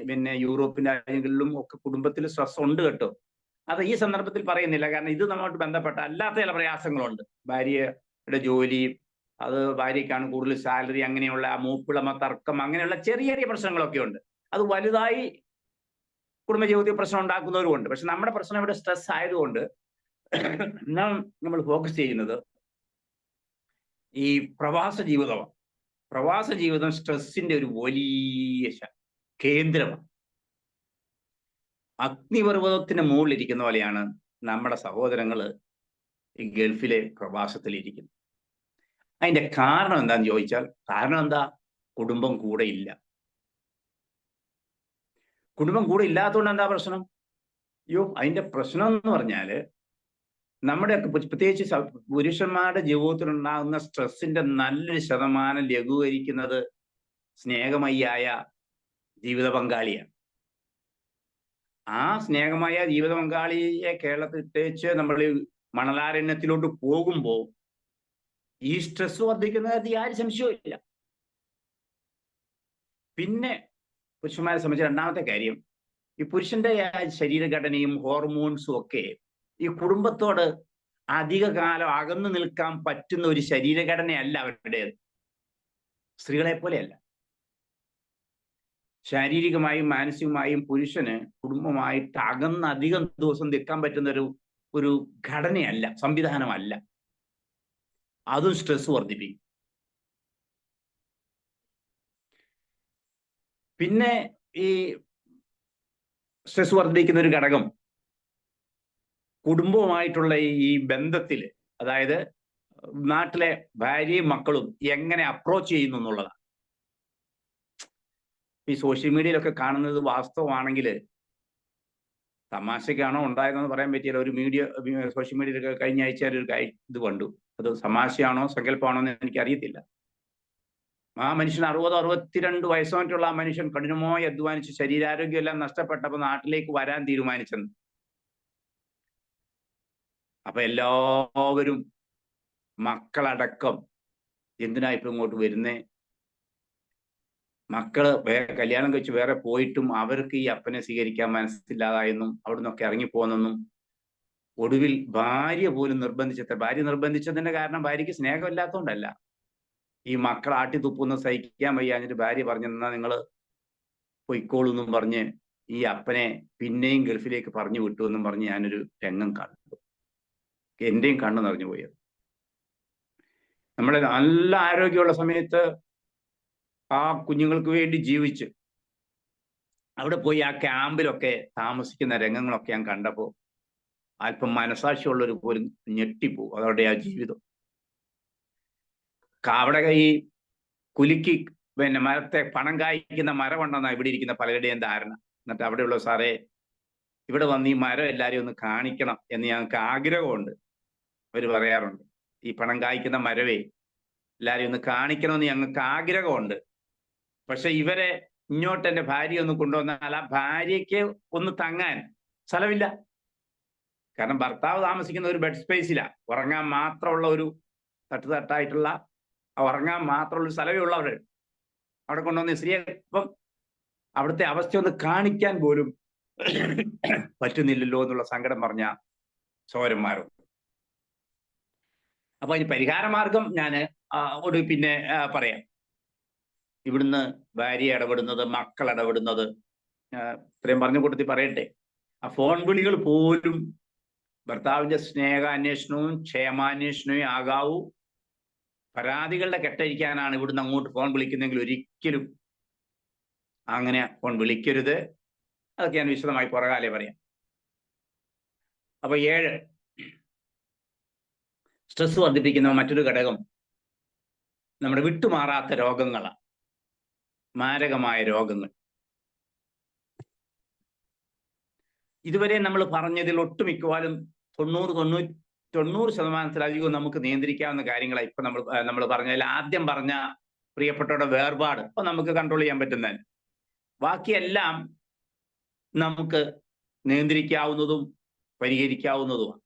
പിന്നെ യൂറോപ്യൻ രാജ്യങ്ങളിലും ഒക്കെ കുടുംബത്തിൽ സ്ട്രെസ് ഉണ്ട് കേട്ടോ. അത് ഈ സന്ദർഭത്തിൽ പറയുന്നില്ല, കാരണം ഇത് നമ്മോട്ട് ബന്ധപ്പെട്ട അല്ലാത്ത ചില പ്രയാസങ്ങളുണ്ട്. ഭാര്യയുടെ ജോലി, അത് ഭാര്യയ്ക്കാണ് കൂടുതൽ സാലറി, അങ്ങനെയുള്ള മൂപ്പിളമ തർക്കം, അങ്ങനെയുള്ള ചെറിയ ചെറിയ പ്രശ്നങ്ങളൊക്കെ ഉണ്ട്. അത് വലുതായി കുടുംബജീവിതത്തിൽ പ്രശ്നം ഉണ്ടാക്കുന്നവരുമുണ്ട്. പക്ഷെ നമ്മുടെ പ്രശ്നം ഇവിടെ സ്ട്രെസ് ആയതുകൊണ്ട് നമ്മൾ ഫോക്കസ് ചെയ്യുന്നത് ഈ പ്രവാസ ജീവിതമാണ്. പ്രവാസ ജീവിതം സ്ട്രെസ്സിന്റെ ഒരു വലിയ കേന്ദ്രമാണ്. അഗ്നിപർവ്വതത്തിന് മുകളിലിരിക്കുന്ന പോലെയാണ് നമ്മുടെ സഹോദരങ്ങൾ ഈ ഗൾഫിലെ പ്രവാസത്തിലിരിക്കുന്നത്. അതിന്റെ കാരണം എന്താന്ന് ചോദിച്ചാൽ, കാരണം എന്താ? കുടുംബം കൂടെ ഇല്ല. കുടുംബം കൂടെ ഇല്ലാത്തതുകൊണ്ട് എന്താ പ്രശ്നം? അതിന്റെ പ്രശ്നം എന്ന് പറഞ്ഞാല് നമ്മുടെയൊക്കെ പ്രത്യേകിച്ച് പുരുഷന്മാരുടെ ജീവിതത്തിലുണ്ടാകുന്ന സ്ട്രെസ്സിന്റെ നല്ലൊരു ശതമാനം ലഘൂകരിക്കുന്നത് സ്നേഹമയ്യായ ജീവിത പങ്കാളിയാണ്. ആ സ്നേഹമായ ജീവിത പങ്കാളിയെ കേരളത്തിൽ പ്രത്യേകിച്ച് നമ്മൾ മണലാരണ്യത്തിലോട്ട് പോകുമ്പോൾ ഈ സ്ട്രെസ് വർദ്ധിക്കുന്ന കാര്യത്തിൽ ആരും സംശയമില്ല. പിന്നെ പുരുഷന്മാരെ സംബന്ധിച്ച് രണ്ടാമത്തെ കാര്യം, ഈ പുരുഷന്റെ ശരീരഘടനയും ഹോർമോൺസും ഒക്കെ ഈ കുടുംബത്തോട് അധിക കാലം അകന്നു നിൽക്കാൻ പറ്റുന്ന ഒരു ശരീരഘടനയല്ല അവരുടേത്. സ്ത്രീകളെ പോലെയല്ല. ശാരീരികമായും മാനസികമായും പുരുഷന് കുടുംബമായിട്ട് അകന്ന് അധികം ദിവസം നിൽക്കാൻ പറ്റുന്ന ഒരു ഘടനയല്ല, സംവിധാനമല്ല. അതും സ്ട്രെസ് വർദ്ധിപ്പിക്കും. പിന്നെ ഈ സ്ട്രെസ് വർദ്ധിപ്പിക്കുന്ന ഒരു ഘടകം കുടുംബവുമായിട്ടുള്ള ഈ ബന്ധത്തിൽ, അതായത് നാട്ടിലെ ഭാര്യയും മക്കളും എങ്ങനെ അപ്രോച്ച് ചെയ്യുന്നു എന്നുള്ളതാണ്. ഈ സോഷ്യൽ മീഡിയയിലൊക്കെ കാണുന്നത് വാസ്തവമാണെങ്കിൽ തമാശക്കാണോ ഉണ്ടായതെന്ന് പറയാൻ പറ്റിയില്ല. ഒരു സോഷ്യൽ മീഡിയയിലൊക്കെ കഴിഞ്ഞ ആഴ്ച ഒരു ഇത് കണ്ടു. അത് തമാശയാണോ സങ്കല്പമാണോ എന്ന് എനിക്കറിയത്തില്ല. ആ മനുഷ്യൻ 62 വയസ്സോട്ടുള്ള ആ മനുഷ്യൻ കഠിനമായി അധ്വാനിച്ച് ശരീരാരോഗ്യം എല്ലാം നഷ്ടപ്പെട്ടപ്പോൾ നാട്ടിലേക്ക് വരാൻ തീരുമാനിച്ചെന്ന്. അപ്പൊ എല്ലാവരും മക്കളടക്കം എന്തിനാ ഇപ്പൊ ഇങ്ങോട്ട് വരുന്നേ, മക്കള് കല്യാണം കഴിച്ച് വേറെ പോയിട്ടും അവർക്ക് ഈ അപ്പനെ സ്വീകരിക്കാൻ മനസ്സില്ലാതായെന്നും അവിടുന്നൊക്കെ ഇറങ്ങിപ്പോന്നെന്നും ഒടുവിൽ ഭാര്യ പോലും ഭാര്യ നിർബന്ധിച്ചതിന്റെ കാരണം ഭാര്യയ്ക്ക് സ്നേഹമില്ലാത്തതുകൊണ്ടല്ല. ഈ മക്കൾ ആട്ടി തുപ്പുന്ന സഹിക്കാൻ വയ്യാഞ്ഞിട്ട് ഭാര്യ പറഞ്ഞെന്നാ നിങ്ങൾ പൊയ്ക്കോളൂ എന്നും പറഞ്ഞ് ഈ അപ്പനെ പിന്നെയും ഗൾഫിലേക്ക് പറഞ്ഞു വിട്ടു എന്നും പറഞ്ഞ് ഞാനൊരു രംഗം കണ്ടു. എന്റെയും കണ്ണ് നിറഞ്ഞു പോയത്. നമ്മളെ നല്ല ആരോഗ്യമുള്ള സമയത്ത് ആ കുഞ്ഞുങ്ങൾക്ക് വേണ്ടി ജീവിച്ച് അവിടെ പോയി ആ ക്യാമ്പിലൊക്കെ താമസിക്കുന്ന രംഗങ്ങളൊക്കെ ഞാൻ കണ്ടപ്പോൾ അല്പം മനസാക്ഷിയുള്ളവർ പോലും ഞെട്ടിപ്പോവും. അതവരുടെ ആ ജീവിതം. അവിടെ ഈ കുലുക്കി മരത്തെ പണം കായ്ക്കുന്ന മരമുണ്ടെന്നാണ് ഇവിടെ ഇരിക്കുന്ന പലരുടെയും ധാരണ. എന്നിട്ട് അവിടെയുള്ള സാറേ ഇവിടെ വന്ന് ഈ മരം എല്ലാവരെയും ഒന്ന് കാണിക്കണം എന്ന് ഞങ്ങൾക്ക് ആഗ്രഹമുണ്ട്. അവർ പറയാറുണ്ട്, ഈ പണം കായ്ക്കുന്ന മരവേ എല്ലാവരെയും ഒന്ന് കാണിക്കണമെന്ന് ഞങ്ങൾക്ക് ആഗ്രഹമുണ്ട്. പക്ഷെ ഇവരെ ഇങ്ങോട്ട് എൻ്റെ ഭാര്യ ഒന്ന് കൊണ്ടുവന്നാൽ ആ ഭാര്യയ്ക്ക് ഒന്ന് തങ്ങാൻ സ്ഥലമില്ല. കാരണം ഭർത്താവ് താമസിക്കുന്ന ഒരു ബെഡ് സ്പേസിലാണ്. ഉറങ്ങാൻ മാത്രമുള്ള ഒരു തട്ടുതട്ടായിട്ടുള്ള ഉറങ്ങാൻ മാത്രമുള്ള ഒരു സ്ഥലമേ ഉള്ളൂ അവിടെ. അവിടെ കൊണ്ടുവന്ന സ്ത്രീയെ ഇപ്പം അവിടുത്തെ അവസ്ഥ ഒന്ന് കാണിക്കാൻ പോലും പറ്റുന്നില്ലല്ലോ എന്നുള്ള സങ്കടം പറഞ്ഞ സഹോദരന്മാരും. അപ്പൊ അതിന് പരിഹാര മാർഗം ഞാൻ പിന്നെ പറയാം. ഇവിടുന്ന് ഭാര്യ ഇടപെടുന്നത്, മക്കൾ ഇടപെടുന്നത്, ഇത്രയും പറഞ്ഞ കൂട്ടത്തിൽ പറയട്ടെ, ആ ഫോൺ വിളികൾ പോലും ഭർത്താവിന്റെ സ്നേഹാന്വേഷണവും ക്ഷേമാന്വേഷണവും ആകാവൂ. പരാതികളുടെ കെട്ടഴിക്കാനാണ് ഇവിടുന്ന് അങ്ങോട്ട് ഫോൺ വിളിക്കുന്നെങ്കിൽ ഒരിക്കലും അങ്ങനെ ഫോൺ വിളിക്കരുത്. അതൊക്കെ ഞാൻ വിശദമായി പുറകാലെ പറയാം. അപ്പൊ 7, സ്ട്രെസ് വർദ്ധിപ്പിക്കുന്ന മറ്റൊരു ഘടകം നമ്മുടെ വിട്ടുമാറാത്ത രോഗങ്ങളാണ്. മാരകമായ രോഗങ്ങൾ. ഇതുവരെ നമ്മൾ പറഞ്ഞതിൽ ഒട്ടുമിക്കവാറും 90% നമുക്ക് നിയന്ത്രിക്കാവുന്ന കാര്യങ്ങളാണ് ഇപ്പൊ നമ്മൾ പറഞ്ഞതിൽ ആദ്യം പറഞ്ഞ പ്രിയപ്പെട്ടവരുടെ വേർപാട് ഇപ്പൊ നമുക്ക് കൺട്രോൾ ചെയ്യാൻ പറ്റുന്നതിന്. ബാക്കിയെല്ലാം നമുക്ക് നിയന്ത്രിക്കാവുന്നതും പരിഹരിക്കാവുന്നതുമാണ്.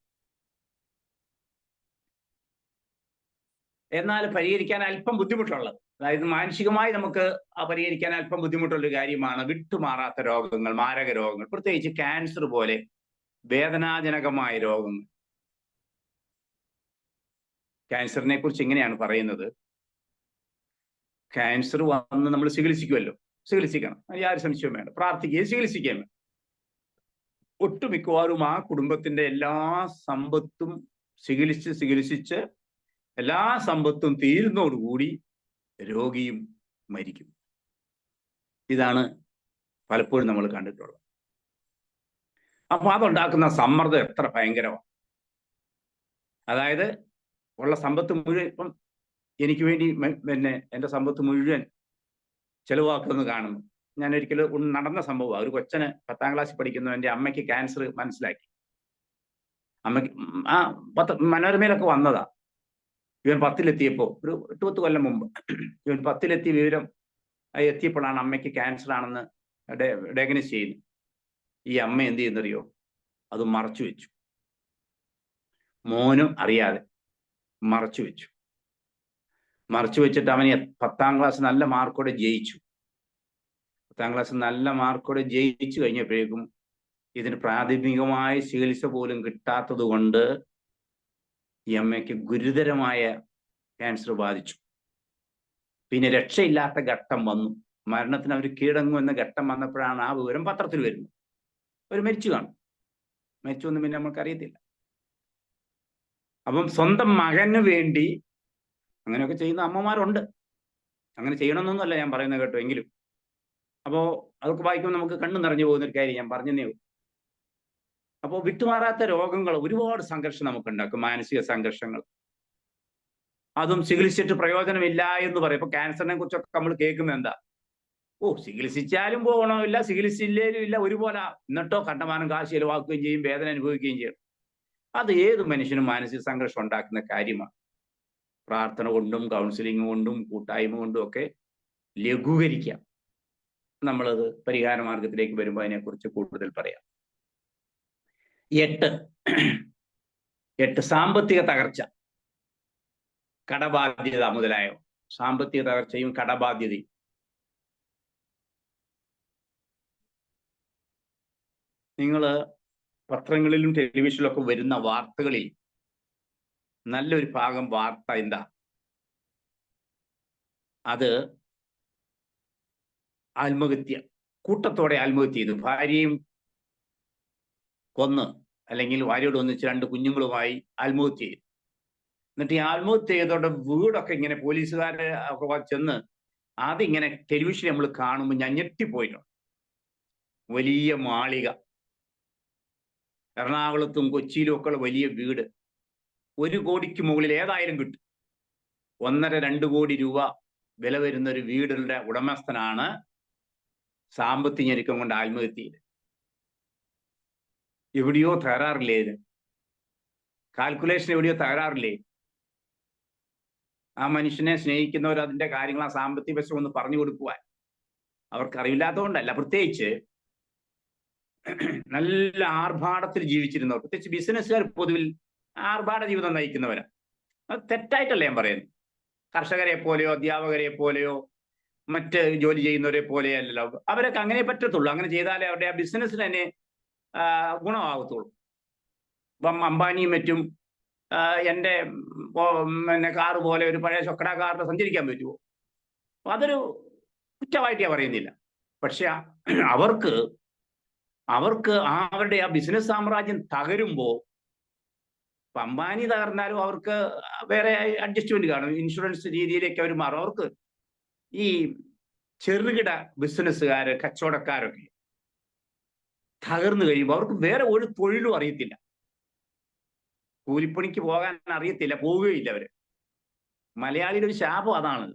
എന്നാൽ പരിഹരിക്കാൻ അല്പം ബുദ്ധിമുട്ടുള്ളത്, അതായത് മാനസികമായി നമുക്ക് പരിഹരിക്കാൻ അല്പം ബുദ്ധിമുട്ടുള്ള കാര്യമാണ് വിട്ടുമാറാത്ത രോഗങ്ങൾ, മാരക രോഗങ്ങൾ, പ്രത്യേകിച്ച് ക്യാൻസർ പോലെ വേദനാജനകമായ രോഗങ്ങൾ. ക്യാൻസറിനെ കുറിച്ച് ഇങ്ങനെയാണ് പറയുന്നത്, ക്യാൻസർ വന്ന് നമ്മൾ ചികിത്സിക്കുമല്ലോ, ചികിത്സിക്കണം, യാതൊരു സംശയവും വേണ്ട, പ്രാർത്ഥിക്കുകയും ചികിത്സിക്കുകയും വേണം. ഒട്ടുമിക്കവാറും ആ കുടുംബത്തിന്റെ എല്ലാ സമ്പത്തും ചികിത്സിച്ച് എല്ലാ സമ്പത്തും തീരുന്നതോടുകൂടി രോഗിയും മരിക്കും. ഇതാണ് പലപ്പോഴും നമ്മൾ കണ്ടിട്ടുള്ളത്. അപ്പൊ അതുണ്ടാക്കുന്ന സമ്മർദ്ദം എത്ര ഭയങ്കരമാണ്. അതായത് ഉള്ള സമ്പത്ത് മുഴുവൻ ഇപ്പം എനിക്ക് വേണ്ടി പിന്നെ എൻ്റെ സമ്പത്ത് മുഴുവൻ ചെലവാക്കുമെന്ന് കാണുന്നു. ഞാൻ ഒരിക്കലും നടന്ന സംഭവമാണ്. ഒരു കൊച്ചന് 10ാം ക്ലാസ്സിൽ പഠിക്കുന്ന എൻ്റെ അമ്മയ്ക്ക് ക്യാൻസർ മനസ്സിലാക്കി. അമ്മയ്ക്ക് മനോരമയിലൊക്കെ വന്നതാ. ഇവൻ 10ലെത്തിയപ്പോൾ, ഒരു 8-10 കൊല്ലം മുമ്പ് ഇവൻ 10ലെത്തിയ വിവരം എത്തിയപ്പോഴാണ് അമ്മയ്ക്ക് ക്യാൻസർ ആണെന്ന് ഡയഗ്നോസ് ചെയ്യുന്നത്. ഈ അമ്മ എന്ത് ചെയ്യുന്നറിയോ? അത് മറച്ചു വെച്ചു. മോനും അറിയാതെ മറച്ചു വെച്ചിട്ട് അവന് 10ാം ക്ലാസ് നല്ല മാർക്കോടെ ജയിച്ചു. 10ാം ക്ലാസ് നല്ല മാർക്കോടെ ജയിച്ചു കഴിഞ്ഞപ്പോഴേക്കും ഇതിന് പ്രാഥമികമായ ചികിത്സ പോലും കിട്ടാത്തത് കൊണ്ട് ഈ അമ്മയ്ക്ക് ഗുരുതരമായ ക്യാൻസർ ബാധിച്ചു. പിന്നെ രക്ഷയില്ലാത്ത ഘട്ടം വന്നു. മരണത്തിന് അവർ കീഴടങ്ങും എന്ന ഘട്ടം വന്നപ്പോഴാണ് ആ വിവരം പത്രത്തിൽ വരുന്നത്. അവർ മരിച്ചു കാണും. മരിച്ചൊന്നും പിന്നെ നമുക്കറിയത്തില്ല. അപ്പം സ്വന്തം മകന് വേണ്ടി അങ്ങനെയൊക്കെ ചെയ്യുന്ന അമ്മമാരുണ്ട്. അങ്ങനെ ചെയ്യണമെന്നൊന്നുമല്ല ഞാൻ പറയുന്നത് കേട്ടോ. എങ്കിലും അപ്പോൾ അതൊക്കെ വായിക്കുമ്പോൾ നമുക്ക് കണ്ണു നിറഞ്ഞു പോകുന്നൊരു കാര്യം ഞാൻ പറഞ്ഞതേ ഉള്ളൂ. അപ്പോൾ വിട്ടുമാറാത്ത രോഗങ്ങൾ ഒരുപാട് സംഘർഷം നമുക്കുണ്ടാക്കും, മാനസിക സംഘർഷങ്ങൾ. അതും ചികിത്സിച്ചിട്ട് പ്രയോജനമില്ല എന്ന് പറയും. ഇപ്പൊ ക്യാൻസറിനെ കുറിച്ചൊക്കെ നമ്മൾ കേൾക്കുന്നത് എന്താ? ചികിത്സിച്ചാലും പോകണമില്ല, ചികിത്സിച്ചില്ലേലും ഇല്ല, ഒരുപോലെ. എന്നിട്ടോ കണ്ടമാനം കാശ് ചെലവാക്കുകയും ചെയ്യും, വേദന അനുഭവിക്കുകയും ചെയ്യും. അത് ഏത് മനുഷ്യനും മാനസിക സംഘർഷം ഉണ്ടാക്കുന്ന കാര്യമാണ്. പ്രാർത്ഥന കൊണ്ടും കൗൺസിലിംഗ് കൊണ്ടും കൂട്ടായ്മ കൊണ്ടും ഒക്കെ ലഘൂകരിക്കാം. നമ്മളത് പരിഹാര മാർഗത്തിലേക്ക് വരുമ്പോൾ അതിനെക്കുറിച്ച് കൂടുതൽ പറയാം. 8 സാമ്പത്തിക തകർച്ച, കടബാധ്യത മുതലായ സാമ്പത്തിക തകർച്ചയും കടബാധ്യതയും. നിങ്ങൾ പത്രങ്ങളിലും ടെലിവിഷനിലും ഒക്കെ വരുന്ന വാർത്തകളിൽ നല്ലൊരു ഭാഗം വാർത്ത എന്താ? അത് ആത്മഹത്യ, കൂട്ടത്തോടെ ആത്മഹത്യ ചെയ്തു. ഭാര്യയും കൊന്ന്, അല്ലെങ്കിൽ ഭാര്യയോട് ഒന്നിച്ച് 2 കുഞ്ഞുങ്ങളുമായി ആത്മഹത്യ ചെയ്തു. എന്നിട്ട് ഈ ആത്മഹത്യ ചെയ്തവരുടെ വീടൊക്കെ ഇങ്ങനെ പോലീസുകാരെ ഒക്കെ ചെന്ന് അതിങ്ങനെ ടെലിവിഷനിൽ നമ്മൾ കാണുമ്പോൾ ഞാൻ ഞെട്ടിപ്പോയിട്ടുണ്ട്. വലിയ മാളിക, എറണാകുളത്തും കൊച്ചിയിലും ഒക്കെ ഉള്ള വലിയ വീട്, 1 കോടിക്ക് മുകളിൽ ഏതായാലും കിട്ടും. 1.5-2 കോടി രൂപ വില വരുന്ന ഒരു വീടുകളുടെ ഉടമസ്ഥനാണ് സാമ്പത്തിക ഞെരുക്കം കൊണ്ട് ആത്മഹത്യ ചെയ്തത്. എവിടെയോ തകരാറില്ലേ? ഇത് കാൽക്കുലേഷൻ എവിടെയോ തകരാറില്ലേ? ആ മനുഷ്യനെ സ്നേഹിക്കുന്നവർ അതിന്റെ കാര്യങ്ങൾ, ആ സാമ്പത്തിക വശം ഒന്ന് പറഞ്ഞു കൊടുക്കുവാൻ അവർക്ക് അറിവില്ലാത്തതുകൊണ്ടല്ല. പ്രത്യേകിച്ച് നല്ല ആർഭാടത്തിൽ ജീവിച്ചിരുന്നവർ, പ്രത്യേകിച്ച് ബിസിനസ്സുകാർ പൊതുവിൽ ആർഭാട ജീവിതം നയിക്കുന്നവരാണ്. അത് തെറ്റായിട്ടല്ല ഞാൻ പറയുന്നത്. കർഷകരെ പോലെയോ അധ്യാപകരെ പോലെയോ മറ്റ് ജോലി ചെയ്യുന്നവരെ പോലെയല്ലോ. അവരൊക്കെ അങ്ങനെ പറ്റത്തുള്ളൂ. അങ്ങനെ ചെയ്താലേ അവരുടെ ആ ബിസിനസ്സിന് തന്നെ ഗുണമാകത്തുള്ളൂ. ഇപ്പം അംബാനിയും മറ്റും എൻ്റെ പിന്നെ കാറ് പോലെ ഒരു പഴയ ചൊക്കട കാറിൽ സഞ്ചരിക്കാൻ പറ്റുമോ? അതൊരു കുറ്റമായിട്ട് ഞാൻ പറയുന്നില്ല. പക്ഷെ അവർക്ക് അവരുടെ ആ ബിസിനസ് സാമ്രാജ്യം തകരുമ്പോൾ, ഇപ്പൊ അംബാനി തകർന്നാലും അവർക്ക് വേറെ അഡ്ജസ്റ്റ്മെന്റ് കാണും. ഇൻഷുറൻസ് രീതിയിലേക്ക് അവർ മാറും. അവർക്ക് ഈ ചെറുകിട ബിസിനസ്സുകാര്, കച്ചവടക്കാരൊക്കെ തകർന്നു കഴിയുമ്പോൾ അവർക്ക് വേറെ ഒരു തൊഴിലും അറിയത്തില്ല. കൂലിപ്പണിക്ക് പോകാൻ അറിയത്തില്ല, പോവുകയില്ല അവര്. മലയാളിയുടെ ഒരു ശാപം അതാണ്.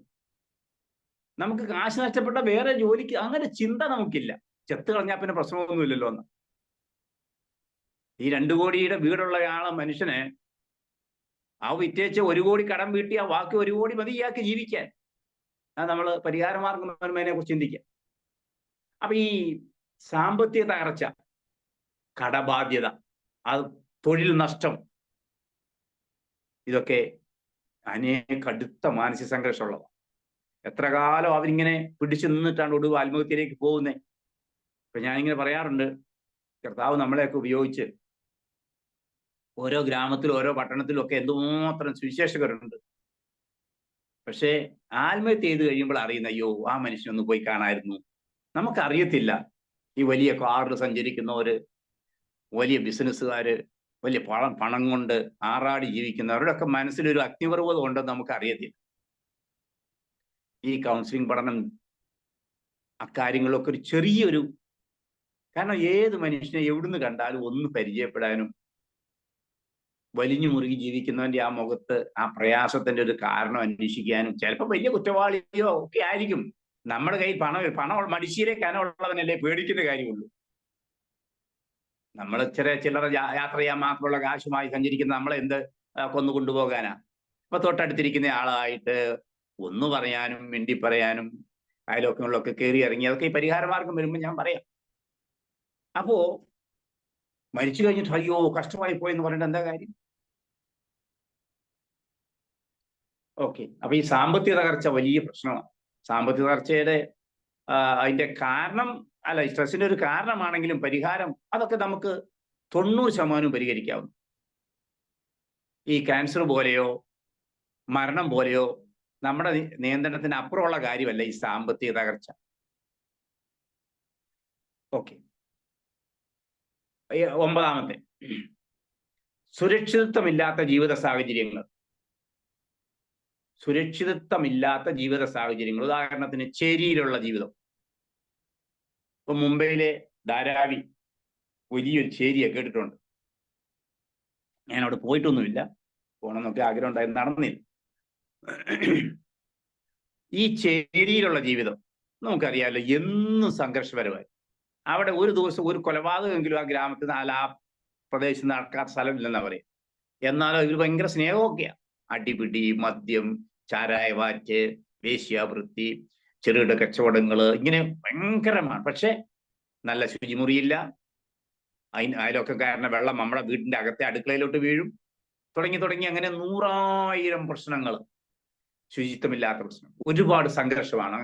നമുക്ക് കാശ് നഷ്ടപ്പെട്ട വേറെ ജോലിക്ക് അങ്ങനെ ചിന്ത നമുക്കില്ല. ചെത്ത് കളഞ്ഞാൽ പിന്നെ പ്രശ്നമൊന്നുമില്ലല്ലോ എന്ന്. ഈ 2 കോടിയുടെ വീടുള്ള മനുഷ്യന് ആ വിറ്റേച്ച് 1 കോടി കടം വീട്ടി ആ ബാക്കി 1 കോടി മതി ഇയാൾക്ക് ജീവിക്കാൻ. അത് നമ്മൾ പരിഹാരമാർഗം അതിനെ കുറിച്ച് ചിന്തിക്കാം. അപ്പൊ ഈ സാമ്പത്തിക തകർച്ച, കടബാധ്യത, അത് തൊഴിൽ നഷ്ടം, ഇതൊക്കെ കടുത്ത മാനസിക സംഘർഷമുള്ളതാണ്. എത്ര കാലം അവരിങ്ങനെ പിടിച്ചു നിന്നിട്ടാണ് ഒടുവ് ആത്മഹത്യയിലേക്ക് പോകുന്നത്. ഇപ്പൊ ഞാനിങ്ങനെ പറയാറുണ്ട്, കർത്താവ് നമ്മളെയൊക്കെ ഉപയോഗിച്ച് ഓരോ ഗ്രാമത്തിലും ഓരോ പട്ടണത്തിലും ഒക്കെ എന്തുമാത്രം സുവിശേഷകരുണ്ട്. പക്ഷേ ആത്മഹത്യ ചെയ്ത് കഴിയുമ്പോൾ അറിയുന്ന, അയ്യോ ആ മനുഷ്യനൊന്ന് പോയി കാണായിരുന്നു. നമുക്കറിയത്തില്ല ഈ വലിയ കാറിൽ സഞ്ചരിക്കുന്നവര്, വലിയ ബിസിനസ്സുകാര്, വലിയ പണം കൊണ്ട് ആറാടി ജീവിക്കുന്നവരുടെ ഒക്കെ മനസ്സിലൊരു അഗ്നിപർവ്വതം ഉണ്ടെന്ന് നമുക്ക് അറിയത്തില്ല. ഈ കൗൺസിലിംഗ് പഠനം അക്കാര്യങ്ങളൊക്കെ ഒരു ചെറിയൊരു, കാരണം ഏത് മനുഷ്യനെ എവിടുന്ന് കണ്ടാലും ഒന്ന് പരിചയപ്പെടാനും, വലിഞ്ഞു മുറുകി ജീവിക്കുന്നവന്റെ ആ മുഖത്ത് ആ പ്രയാസത്തിന്റെ ഒരു കാരണം അന്വേഷിക്കാനും, ചിലപ്പോൾ വലിയ കുറ്റവാളിയോ ഒക്കെ ആയിരിക്കും. നമ്മുടെ കയ്യിൽ പണം മടിശീലെ കനമുള്ളവനല്ലേ പേടിക്കുന്ന കാര്യമുള്ളൂ. നമ്മൾ ചില്ലറ യാത്ര ചെയ്യാൻ മാത്രമുള്ള കാശുമായി സഞ്ചരിക്കുന്ന നമ്മളെ എന്ത് കൊന്നു കൊണ്ടുപോകാനാ? അപ്പൊ തൊട്ടടുത്തിരിക്കുന്ന ആളായിട്ട് ഒന്ന് പറയാനും മിണ്ടി പറയാനും അയലോക്കങ്ങളിലൊക്കെ കയറി ഇറങ്ങി, അതൊക്കെ ഈ പരിഹാരമാർഗം വരുമ്പോൾ ഞാൻ പറയാം. അപ്പോ മരിച്ചു കഴിഞ്ഞിട്ട് അയ്യോ കഷ്ടമായി പോയെന്ന് പറഞ്ഞിട്ട് എന്താ കാര്യം? ഓക്കെ, അപ്പൊ ഈ സാമ്പത്തിക തകർച്ച വലിയ പ്രശ്നമാണ്. സാമ്പത്തിക തകർച്ചയുടെ അതിന്റെ കാരണം അല്ല, സ്ട്രെസ്സിന്റെ ഒരു കാരണമാണെങ്കിലും പരിഹാരം അതൊക്കെ നമുക്ക് 90% പരിഹരിക്കാവുന്നു. ഈ ക്യാൻസർ പോലെയോ മരണം പോലെയോ നമ്മുടെ നിയന്ത്രണത്തിന് അപ്പുറമുള്ള കാര്യമല്ല ഈ സാമ്പത്തിക തകർച്ച. ഓക്കെ, 9ാമത്തെ, സുരക്ഷിതത്വമില്ലാത്ത ജീവിത സാഹചര്യങ്ങൾ. സുരക്ഷിതത്വമില്ലാത്ത ജീവിത സാഹചര്യങ്ങൾ, ഉദാഹരണത്തിന് ചേരിയിലുള്ള ജീവിതം. ഇപ്പൊ മുംബൈയിലെ ധാരാവി വലിയൊരു ചേരിയെ കേട്ടിട്ടുണ്ട്. ഞാൻ അവിടെ പോയിട്ടൊന്നുമില്ല, പോകണമെന്നൊക്കെ ആഗ്രഹം ഉണ്ടായിരുന്നു, നടന്നില്ല. ഈ ചേരിയിലുള്ള ജീവിതം നമുക്കറിയാമല്ലോ, എന്നും സംഘർഷപരമായി. അവിടെ ഒരു ദിവസം ഒരു കൊലപാതകമെങ്കിലും ആ ഗ്രാമത്തിൽ നിന്ന് ആ പ്രദേശത്ത് നടക്കാത്ത സ്ഥലമില്ലെന്നാ പറയും. എന്നാലും ഇവർ ഭയങ്കര സ്നേഹമൊക്കെയാണ്. അടിപിടി, മദ്യം, ചാരായവാറ്റ്, വേശ്യാവൃത്തി, ചെറുകിട കച്ചവടങ്ങള്, ഇങ്ങനെ ഭയങ്കരമാണ്. പക്ഷെ നല്ല ശുചിമുറിയില്ല, അയൽവക്കക്കാരന്റെ വെള്ളം നമ്മുടെ വീടിന്റെ അകത്തെ അടുക്കളയിലോട്ട് വീഴും, തുടങ്ങി അങ്ങനെ 100,000 പ്രശ്നങ്ങൾ, ശുചിത്വമില്ലാത്ത പ്രശ്നം, ഒരുപാട് സംഘർഷമാണ്.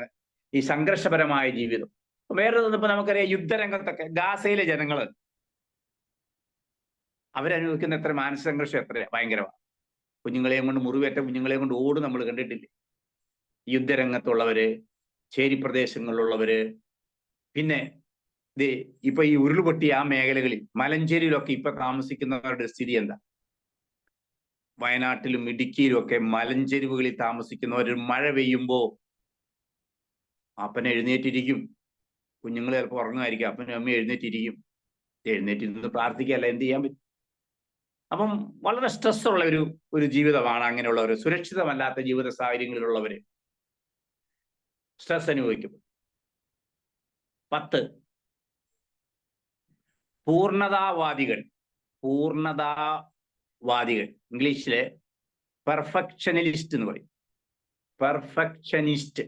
ഈ സംഘർഷപരമായ ജീവിതം. വേറെ ഇപ്പൊ നമുക്കറിയാം, യുദ്ധരംഗത്തൊക്കെ ഗാസയിലെ ജനങ്ങള് അവരനുഭവിക്കുന്ന എത്ര മാനസിക സംഘർഷം എത്ര ഭയങ്കരമാണ്. കുഞ്ഞുങ്ങളെയും കൊണ്ട്, മുറിവേറ്റ കുഞ്ഞുങ്ങളെയും കൊണ്ട് ഓടും നമ്മൾ കണ്ടിട്ടില്ലേ? യുദ്ധരംഗത്തുള്ളവര്, ചേരി പ്രദേശങ്ങളിലുള്ളവര്, പിന്നെ ഇപ്പൊ ഈ ഉരുൾപൊട്ടിയ ആ മേഖലകളിൽ, മലഞ്ചേരിയിലൊക്കെ ഇപ്പൊ താമസിക്കുന്നവരുടെ സ്ഥിതി എന്താ? വയനാട്ടിലും ഇടുക്കിയിലും ഒക്കെ മലഞ്ചെരിവുകളിൽ താമസിക്കുന്നവർ മഴ പെയ്യുമ്പോ അപ്പൻ എഴുന്നേറ്റിരിക്കും. കുഞ്ഞുങ്ങൾ ചിലപ്പോൾ ഉറങ്ങുമായിരിക്കും, അപ്പനും അമ്മ എഴുന്നേറ്റിരിക്കും. എഴുന്നേറ്റിരുന്ന് പ്രാർത്ഥിക്കുകയല്ല, എന്ത് ചെയ്യാൻ പറ്റും? അപ്പം വളരെ സ്ട്രെസ് ഉള്ള ഒരു ജീവിതമാണ് അങ്ങനെയുള്ളവർ. സുരക്ഷിതമല്ലാത്ത ജീവിത സാഹചര്യങ്ങളിലുള്ളവര് സ്ട്രെസ് അനുഭവിക്കും. 10, പൂർണ്ണതാവാദികൾ. ഇംഗ്ലീഷിലെ പെർഫെക്ഷനലിസ്റ്റ് എന്ന് പറയും. Perfectionist,